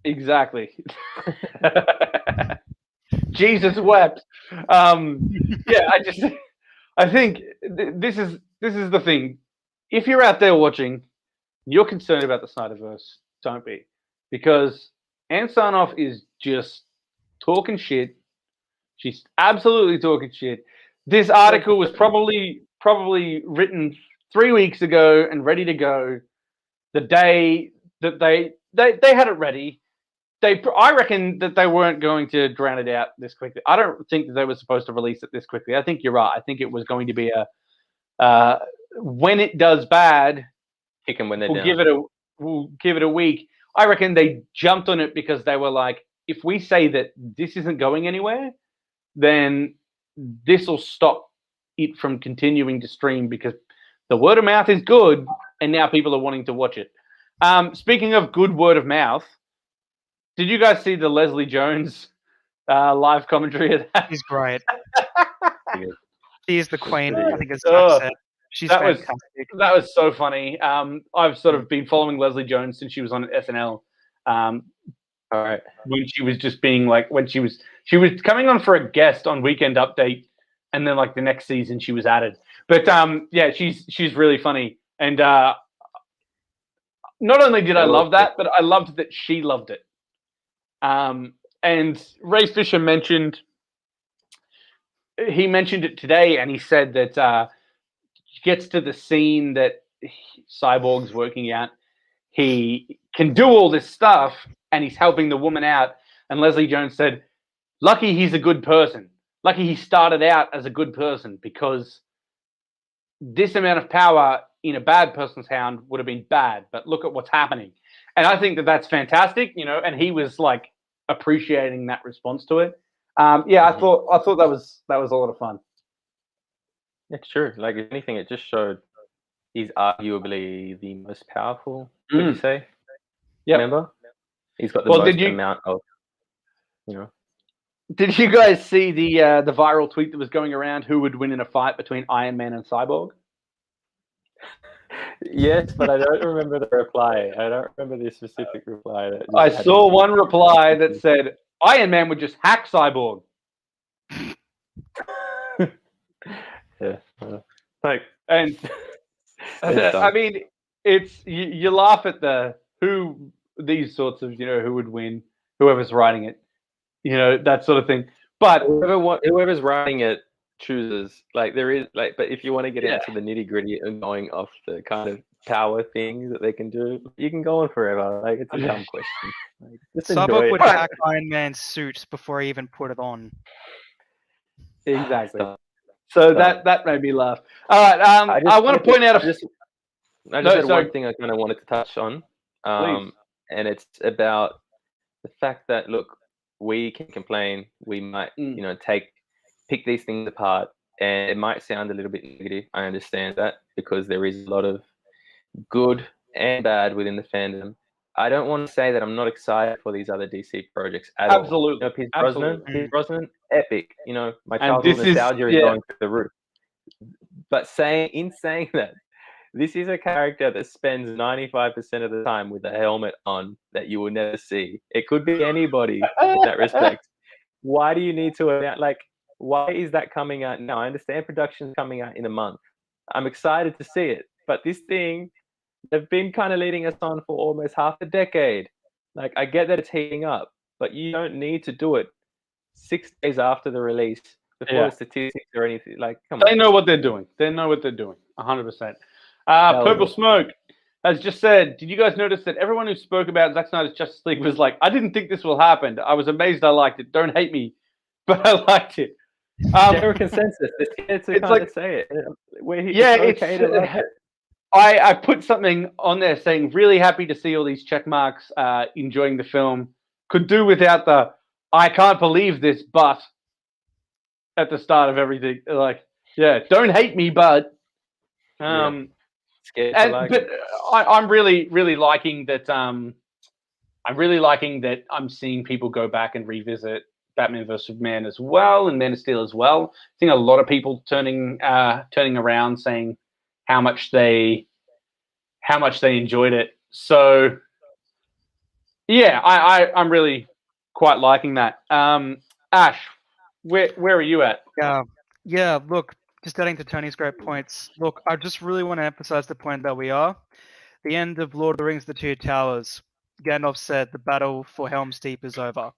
exactly. Jesus wept. I think this is the thing. If you're out there watching, you're concerned about the Snyderverse, don't be, because Ann Sarnoff is just talking shit. She's absolutely talking shit. This article was probably written 3 weeks ago and ready to go. The day that they had it ready, I reckon that they weren't going to drown it out this quickly. I don't think that they were supposed to release it this quickly. I think you're right. I think it was going to be a when it does bad, Kick them when they're we'll down. give it a week. I reckon they jumped on it because they were like, if we say that this isn't going anywhere, then this will stop it from continuing to stream because the word of mouth is good, and now people are wanting to watch it. Speaking of good word of mouth, did you guys see the Leslie Jones live commentary of that? She's great. She is the queen. I think it's Oh, said. She's that was fantastic. that was so funny. I've sort of been following Leslie Jones since she was on SNL. All right. When she was just being like, when she was coming on for a guest on Weekend Update, and then like the next season she was added. But yeah, she's really funny, and not only did I love that, but I loved that she loved it. And Ray Fisher mentioned it today, and he said that he gets to the scene that Cyborg's working at. He can do all this stuff, and he's helping the woman out. And Leslie Jones said, lucky he's a good person. Lucky he started out as a good person, because this amount of power in a bad person's hand would have been bad. But look at what's happening. And I think that that's fantastic, and he was like appreciating that response to it. Yeah, I thought that was a lot of fun. It's true. Like, if anything, it just showed he's arguably the most powerful, would you say? Yeah. Remember? He's got the most amount of, Did you guys see the viral tweet that was going around? Who would win in a fight between Iron Man and Cyborg? Yes, but I don't remember the reply. I don't remember the specific reply. I saw one reply that said Iron Man would just hack Cyborg. Yeah. Like, and I mean, it's you laugh at these sorts of who would win, whoever's writing it, that sort of thing. But whoever's writing it chooses. Like, there is but if you want to get into the nitty gritty and going off the kind of power things that they can do, you can go on forever. Like, it's a dumb question. Like, Cyborg would hack Iron Man's suit before he even put it on. Exactly. So that made me laugh. All right. I want to point out one thing I kind of wanted to touch on. And it's about the fact that, look, we can complain. We might, pick these things apart, and it might sound a little bit negative. I understand that, because there is a lot of good and bad within the fandom. I don't want to say that I'm not excited for these other DC projects at all. Absolutely. Pierce Brosnan, epic. My childhood nostalgia is going through the roof. But in saying that, this is a character that spends 95% of the time with a helmet on that you will never see. It could be anybody in that respect. Why do you need to why is that coming out now? I understand production's coming out in a month. I'm excited to see it. But this thing, they've been kind of leading us on for almost half a decade. Like, I get that it's heating up, but you don't need to do it 6 days after the release before the statistics or anything. Like, come on. They know what they're doing. 100%. Purple Smoke has just said, did you guys notice that everyone who spoke about Zack Snyder's Justice League was like, I didn't think this will happen. I was amazed I liked it. Don't hate me, but I liked it. General consensus. It's kind of say it. I put something on there saying, really happy to see all these check marks, enjoying the film. Could do without the I can't believe this, but at the start of everything. Like, don't hate me, but I'm really, really liking that. I'm really liking that I'm seeing people go back and revisit Batman vs Superman as well, and Man of Steel as well. I think a lot of people turning around, saying how much they enjoyed it. So yeah, I'm really quite liking that. Ash, where are you at? Yeah. Look, just adding to Tony's great points. Look, I just really want to emphasize the point that we are. The end of Lord of the Rings: The Two Towers. Gandalf said, "The battle for Helm's Deep is over."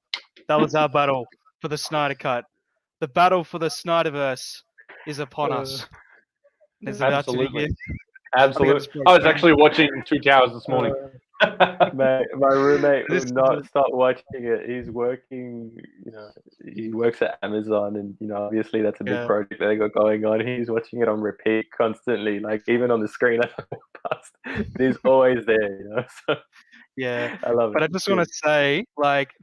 That was our battle for the Snyder Cut. The battle for the SnyderVerse is upon us. It's about to Absolutely. begin. Absolutely. I was actually watching Two Towers this morning. My roommate This would not is- stop watching it. He's working, he works at Amazon, and obviously that's a big Yeah. project that they got going on. He's watching it on repeat constantly, like even on the screen as I walk past. He's always there, So Yeah. I love it. But I just want to say,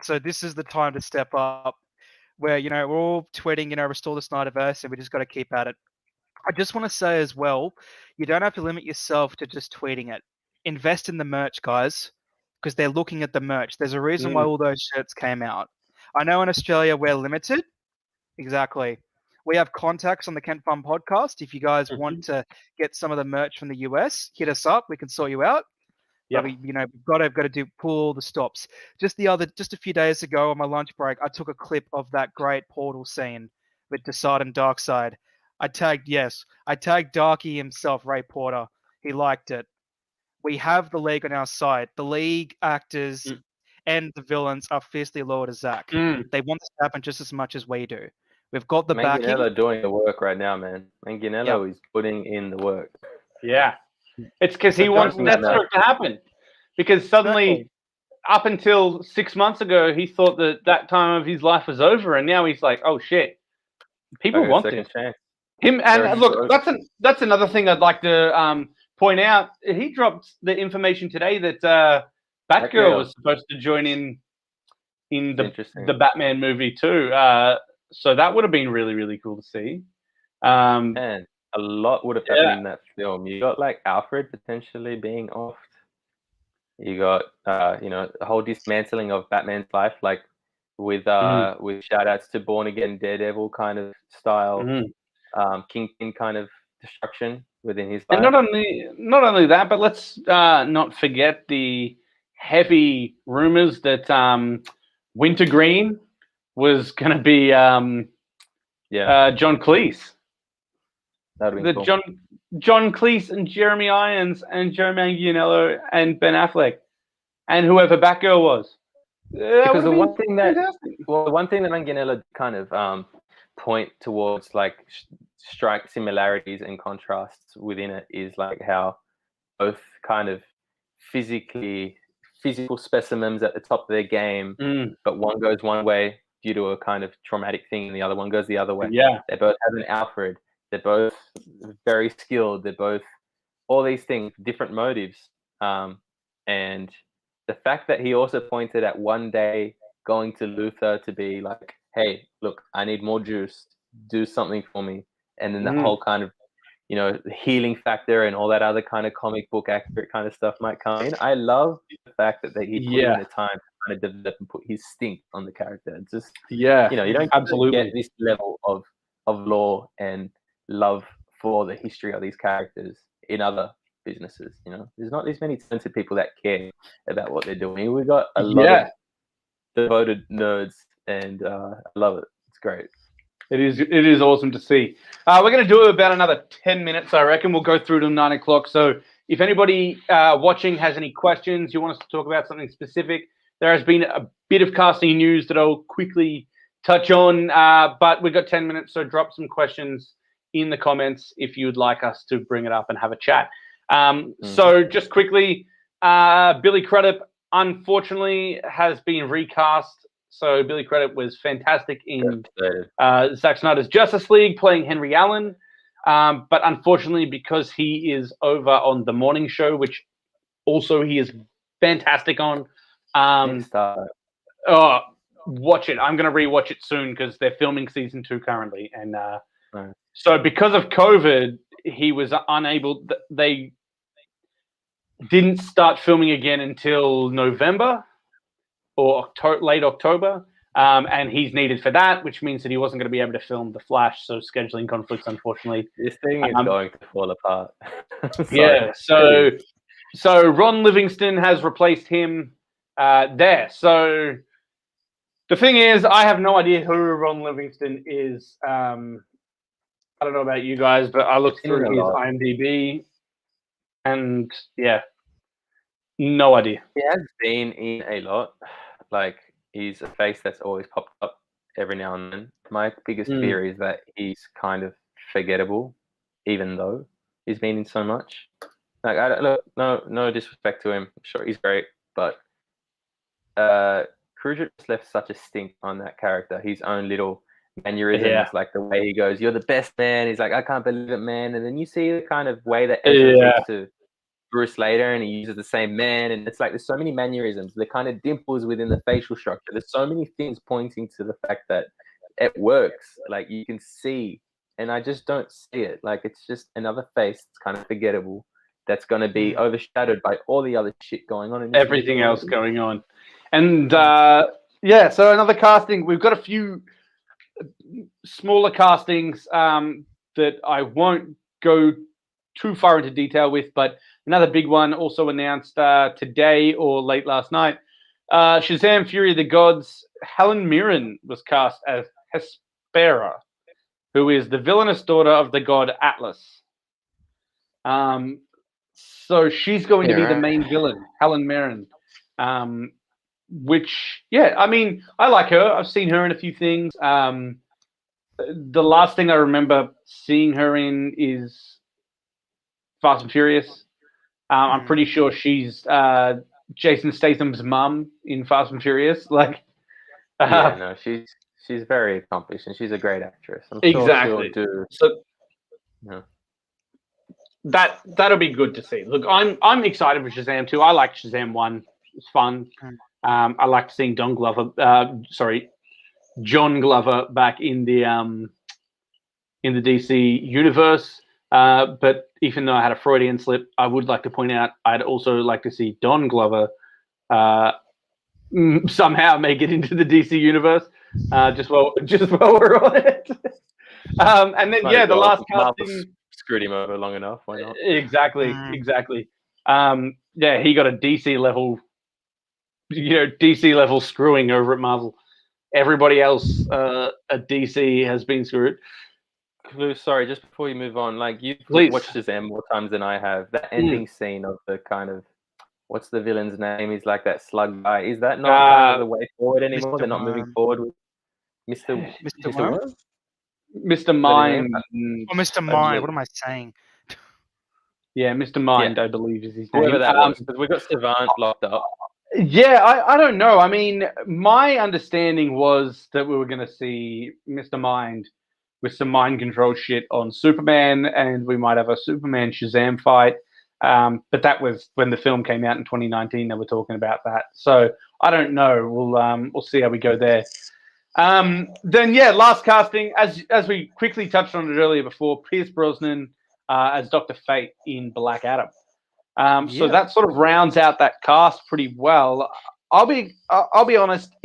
so this is the time to step up where, we're all tweeting, restore the Snyderverse, and we just got to keep at it. I just want to say as well, you don't have to limit yourself to just tweeting it. Invest in the merch, guys, because they're looking at the merch. There's a reason why all those shirts came out. I know in Australia we're limited. Exactly. We have contacts on the Kent Fun podcast. If you guys want to get some of the merch from the US, hit us up. We can sort you out. Yep. But we've got to pull all the stops. Just a few days ago on my lunch break, I took a clip of that great Portal scene with Desaad and Darkseid. I tagged Darky himself, Ray Porter. He liked it. We have the League on our side. The League actors and the villains are fiercely loyal to Zack. They want this to happen just as much as we do. We've got the backing. Manganiello doing the work right now, man. Manganiello is putting in the work. Yeah. It's because he wants that to happen. Because suddenly, up until 6 months ago, he thought that time of his life was over, and now he's like, "Oh shit, people want this." Him and look, that's another thing I'd like to point out. He dropped the information today that Batgirl was supposed to join in the Batman movie too. So that would have been really, really cool to see. And a lot would have happened in that film. You got like Alfred potentially being offed. You got the whole dismantling of Batman's life, like with shout outs to Born Again Daredevil kind of style, Kingpin kind of destruction within his life. And not only that, but let's not forget the heavy rumors that Wintergreen was going to be John Cleese. That'd be cool. John Cleese and Jeremy Irons and Joe Manganiello and Ben Affleck and whoever Batgirl was. Because the one thing that Manganiello kind of point towards, like strike similarities and contrasts within it, is like how both kind of physical specimens at the top of their game, but one goes one way due to a kind of traumatic thing and the other one goes the other way. Yeah. They both have an Alfred. They're both very skilled. They're both all these things, different motives. And the fact that he also pointed at one day going to Luthor to be like, hey, look, I need more juice. Do something for me. And then the whole kind of, the healing factor and all that other kind of comic book accurate kind of stuff might come in. I love the fact that he put in the time to kind of develop and put his stink on the character. It's just, you don't absolutely get this level of lore and love for the history of these characters in other businesses. There's not as many talented people that care about what they're doing. We've got a lot of devoted nerds, and I love it. It's great. It is awesome to see. We're going to do about another 10 minutes, I reckon. We'll go through till 9 o'clock. So if anybody watching has any questions, you want us to talk about something specific, there has been a bit of casting news that I'll quickly touch on, but we've got 10 minutes, so drop some questions in the comments if you'd like us to bring it up and have a chat. So just quickly, Billy Crudip unfortunately has been recast. So Billy Crudip was fantastic in Zack Snyder's Justice League, playing Henry Allen. But unfortunately, because he is over on The Morning Show, which also he is fantastic on. Watch it. I'm going to rewatch it soon because they're filming season 2 currently. And so because of COVID, he was unable. They didn't start filming again until November or late October. And he's needed for that, which means that he wasn't going to be able to film The Flash. So scheduling conflicts, unfortunately. This thing is going to fall apart. Yeah. So Ron Livingston has replaced him there. So the thing is, I have no idea who Ron Livingston is. I don't know about you guys, but I looked through his IMDb, and yeah, No idea. He has been in a lot. Like, he's a face that's always popped up every now and then. My biggest fear is that he's kind of forgettable, even though he's been in so much. Like, I don't look, no disrespect to him. I'm sure he's great, but Crudip just left such a stink on that character. His own little mannerisms, like the way he goes, "You're the best, man." He's like, "I can't believe it, man." And then you see the kind of way that Ezra speaks to Bruce later, and he uses the same man, and it's like there's so many mannerisms, the kind of dimples within the facial structure. There's so many things pointing to the fact that it works. Like, you can see, and I just don't see it. Like, it's just another face that's kind of forgettable, that's going to be overshadowed by all the other shit going on in this Everything else going on. And so another casting. We've got a few smaller castings that I won't go too far into detail with, but another big one also announced today or late last night. Shazam! Fury of the Gods. Helen Mirren was cast as Hespera, who is the villainous daughter of the god Atlas. So she's going to be the main villain, Helen Mirren. Which, I mean, I like her. I've seen her in a few things. The last thing I remember seeing her in is Fast and Furious. I'm pretty sure she's Jason Statham's mum in Fast and Furious. Like, she's very accomplished and she's a great actress. I'm exactly. Sure she'll do. That'll be good to see. Look, I'm excited for Shazam 2. I liked Shazam 1. It's fun. I liked seeing John Glover back in the DC universe. But even though I had a Freudian slip, I would like to point out I'd also like to see Don Glover somehow make it into the DC universe. Just while we're on it. And then the last casting screwed him over long enough. Why not? Exactly. He got a DC level screwing over at Marvel. Everybody else at DC has been screwed. Sorry, just before you move on, like, you've watched Shazam more times than I have. That ending scene of the kind of, what's the villain's name? He's like that slug guy. Is that not the way forward anymore? Mr. They're not moving forward with Mr. Mr. Mind. Oh, Mr. Mind. What am I saying? Yeah, Mr. Mind, I believe is his name. Whoever that was, because we got Savant locked up. Yeah, I don't know. I mean, my understanding was that we were going to see Mr. Mind with some mind control shit on Superman, and we might have a Superman Shazam fight. But that was when the film came out in 2019. They were talking about that. So I don't know. We'll see how we go there. Then last casting, as we quickly touched on it earlier before, Pierce Brosnan as Dr. Fate in Black Adam. So that sort of rounds out that cast pretty well. I'll be honest.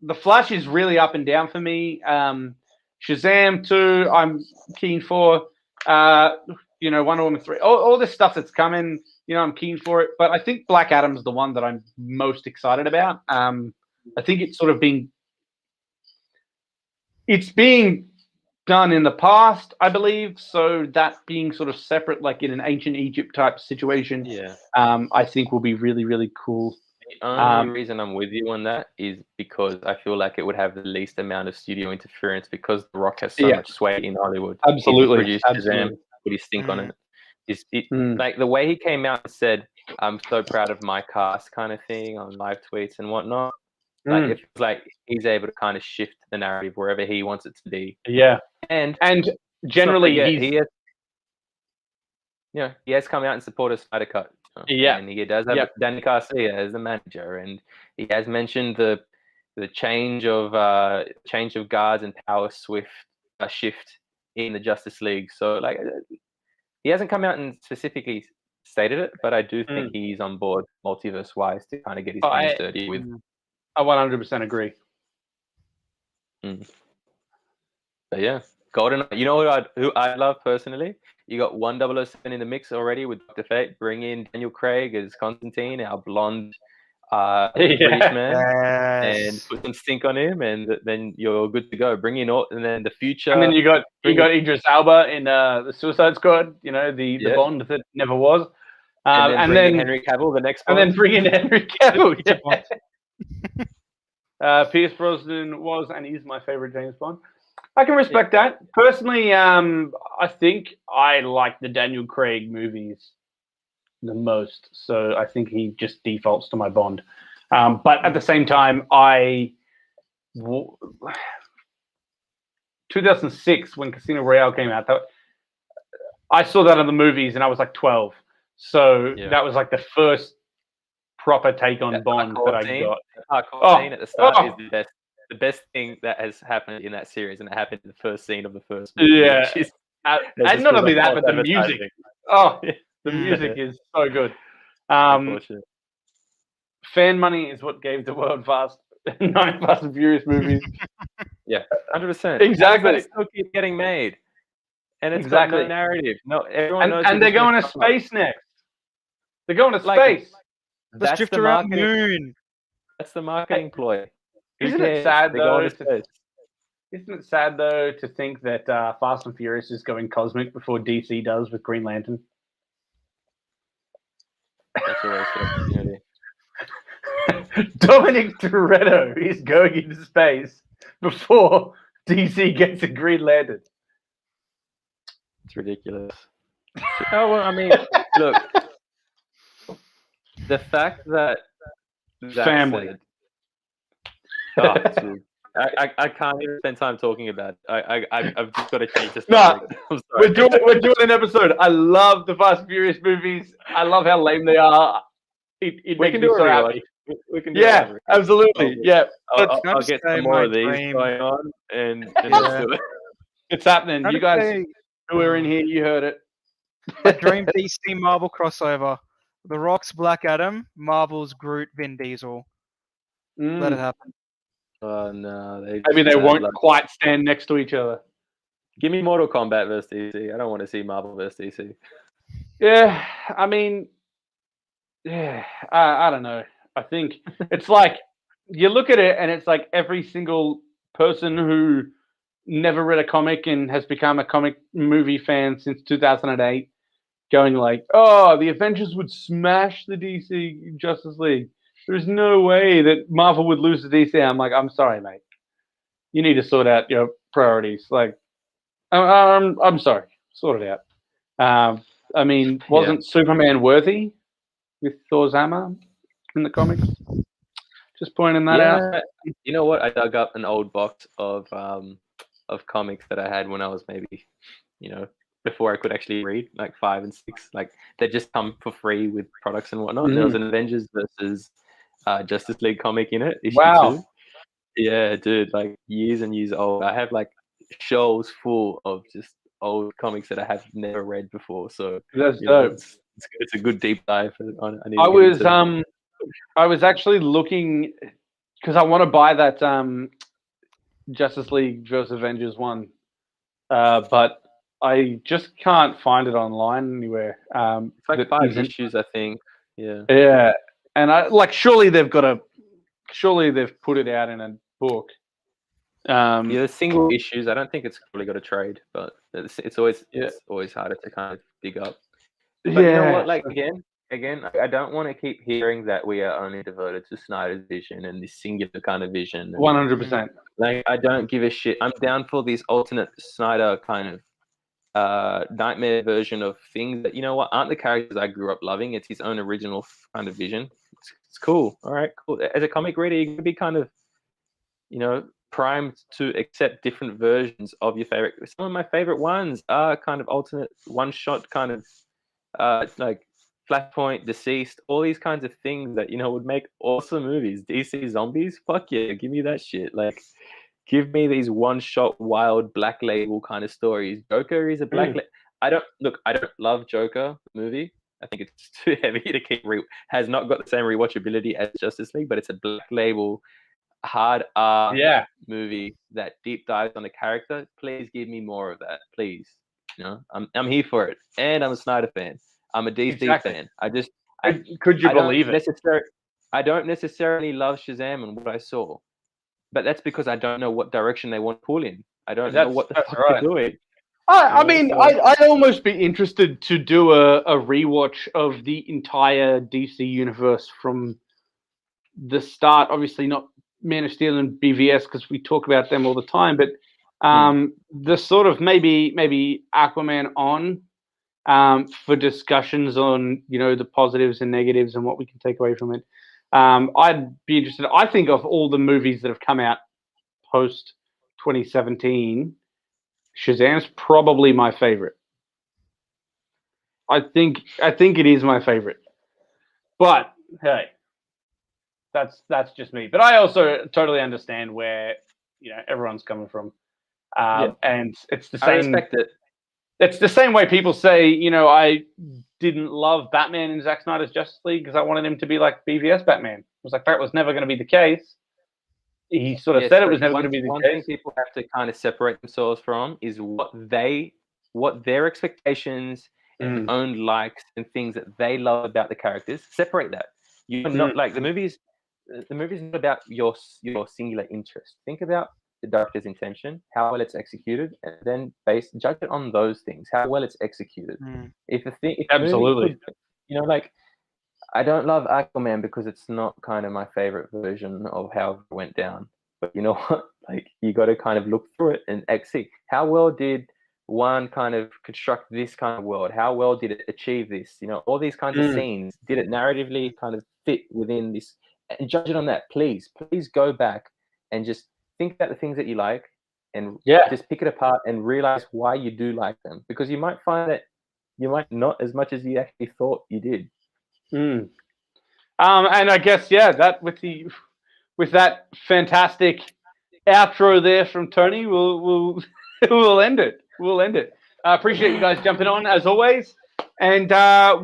The Flash is really up and down for me. Shazam 2, I'm keen for. Wonder Woman 3, all this stuff that's coming. I'm keen for it. But I think Black Adam's the one that I'm most excited about. I think it's sort of it's being done in the past, I believe. So that being sort of separate, like in an ancient Egypt type situation, I think will be really, really cool. The only reason I'm with you on that is because I feel like it would have the least amount of studio interference because The Rock has so much sway in Hollywood. Absolutely. He produced Shazam, put his stink on it. Like the way he came out and said, "I'm so proud of my cast," kind of thing on live tweets and whatnot. Like it feels like he's able to kind of shift the narrative wherever he wants it to be. Yeah, and generally he has come out and supported Snyder Cut. And he does have Danny Garcia as the manager, and he has mentioned the change of guards and power shift in the Justice League. So like, he hasn't come out and specifically stated it, but I do think he's on board multiverse wise to kind of get his hands dirty with. I 100% agree. But yeah, Golden. You know who I love personally? You got 1007 in the mix already with Dr. Fate. Bring in Daniel Craig as Constantine, our blonde British man, and put some stink on him, and then you're good to go. Bring in and then the future. And then you got Idris Elba in the Suicide Squad. The Bond that never was. And bring in then Henry Cavill, the next and one. then bring in Henry Cavill. Future Bond. Pierce Brosnan was and is my favorite James Bond. I can respect that. Personally, I think I like the Daniel Craig movies the most, so I think he just defaults to my Bond. But at the same time, 2006 when Casino Royale came out, I saw that in the movies and I was like 12, so that was like the first proper take on Bond that I got. The hardcore scene at the start is the best thing that has happened in that series, and it happened in the first scene of the first movie. Yeah, and not only that, but the music. Oh, the music is so good. Fan money is what gave the world 9 Fast and Furious movies. Yeah, 100%. Exactly. It still keep getting made, and it's got no narrative. No, everyone knows. And they're going to space next. They're going to space. Let's drift around the moon. That's the marketing ploy. Isn't it sad though? Isn't it sad though to think that Fast and Furious is going cosmic before DC does with Green Lantern? That's always the opportunity. Dominic Toretto is going into space before DC gets a Green Lantern. It's ridiculous. Oh well, I mean, look, the fact that family. I can't even spend time talking about it. I've just got to change this. No, we're doing an episode. I love the Fast and Furious movies. I love how lame they are. It makes me so happy. We can do it. Absolutely. I'll get some more of these going on, and let's do it. It's happening. You guys who are in here, you heard it. A dream DC Marvel crossover. The Rock's Black Adam, Marvel's Groot, Vin Diesel. Let it happen. Oh no, maybe they won't quite stand next to each other. Give me Mortal Kombat versus DC. I don't want to see Marvel versus DC. Yeah, I mean, I don't know. I think it's like you look at it and it's like every single person who never read a comic and has become a comic movie fan since 2008 going like, oh, the Avengers would smash the DC Justice League. There's no way that Marvel would lose to DC. I'm like, I'm sorry, mate. You need to sort out your priorities. Like, I'm sorry. Sort it out. I mean, wasn't Superman worthy with Thor's hammer in the comics? Just pointing that out. You know what? I dug up an old box of comics that I had when I was maybe, before I could actually read, like 5 and 6. Like, they just come for free with products and whatnot. There was an Avengers versus Justice League comic in it. Issue 2. Yeah, dude, like years and years old. I have like shelves full of just old comics that I have never read before. So that's dope. It's a good deep dive. I was actually looking because I want to buy that Justice League vs Avengers one, but I just can't find it online anywhere. It's like 5 issues, I think. Yeah. Yeah. And surely they've put it out in a book. The single issues. I don't think it's probably got a trade, but it's always harder to kind of dig up. But you know what? Like again, I don't want to keep hearing that we are only devoted to Snyder's vision and this singular kind of vision. 100%. Like I don't give a shit. I'm down for these alternate Snyder kind of nightmare version of things that aren't the characters I grew up loving. It's his own original kind of vision. It's cool. All right, cool. As a comic reader, you can be kind of primed to accept different versions of your favorite. Some of my favorite ones are kind of alternate one shot kind of like Flashpoint, Deceased, all these kinds of things that would make awesome movies. DC Zombies, fuck yeah, give me that shit. Like give me these one-shot, wild, black label kind of stories. Joker is a black label. I don't love Joker movie. I think it's too heavy to keep. Has not got the same rewatchability as Justice League, but it's a black label, hard R movie that deep dives on a character. Please give me more of that, please. I'm here for it, and I'm a Snyder fan. I'm a DC fan. Could you believe it? I don't necessarily love Shazam and what I saw. But that's because I don't know what direction they want to pull in. I don't know what the fuck they're doing. I mean, I'd almost be interested to do a rewatch of the entire DC universe from the start. Obviously, not Man of Steel and BVS because we talk about them all the time, but the sort of maybe Aquaman on for discussions on the positives and negatives and what we can take away from it. I'd be interested. I think of all the movies that have come out post 2017. Shazam's probably my favorite. I think it is my favorite. But hey, that's just me. But I also totally understand where everyone's coming from. And it's the same. I respect it. It's the same way people say, I didn't love Batman in Zack Snyder's Justice League because I wanted him to be like BVS Batman. I was like, that was never going to be the case. He sort of said it was never going to be the case. One thing people have to kind of separate themselves from is what their expectations and own likes and things that they love about the characters. Separate that. You're not like the movie's not about your singular interest. Think about the director's intention, how well it's executed, and then judge it on those things, how well it's executed. If absolutely, like I don't love Aquaman because it's not kind of my favorite version of how it went down. But you know what? Like you got to kind of look through it and see how well did one kind of construct this kind of world? How well did it achieve this? All these kinds of scenes, did it narratively kind of fit within this? And judge it on that, please. Please go back and just think about the things that you like and just pick it apart and realize why you do like them. Because you might find that you might not as much as you actually thought you did. And I guess that with that fantastic outro there from Tony, we'll end it. We'll end it. I appreciate you guys jumping on as always, and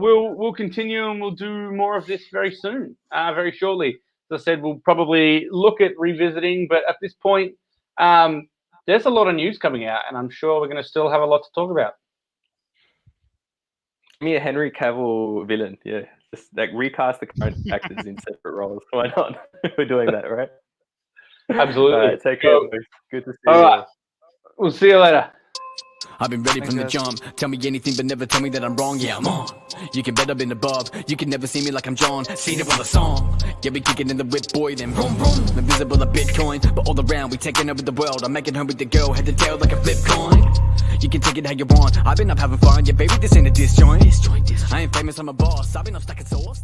we'll continue and we'll do more of this very soon, very shortly. As I said, we'll probably look at revisiting, but at this point, there's a lot of news coming out, and I'm sure we're going to still have a lot to talk about. Give me a Henry Cavill villain, just like recast the current actors in separate roles. Why not? We're doing that, right? Absolutely. All right, take care. Good to see you. All right. We'll see you later. I've been ready from the jump. Tell me anything, but never tell me that I'm wrong. Yeah, I'm on. You can bet I've been above. You can never see me like I'm John. Seen it with a song. Yeah, we kicking in the whip, boy, then vroom, vroom. Invisible like Bitcoin, but all around we taking over the world. I'm making her with the girl, head to tail like a flip coin. You can take it how you want. I've been up having fun. Yeah, baby, this ain't a disjoint. I ain't famous, I'm a boss. I've been up stacking sauce.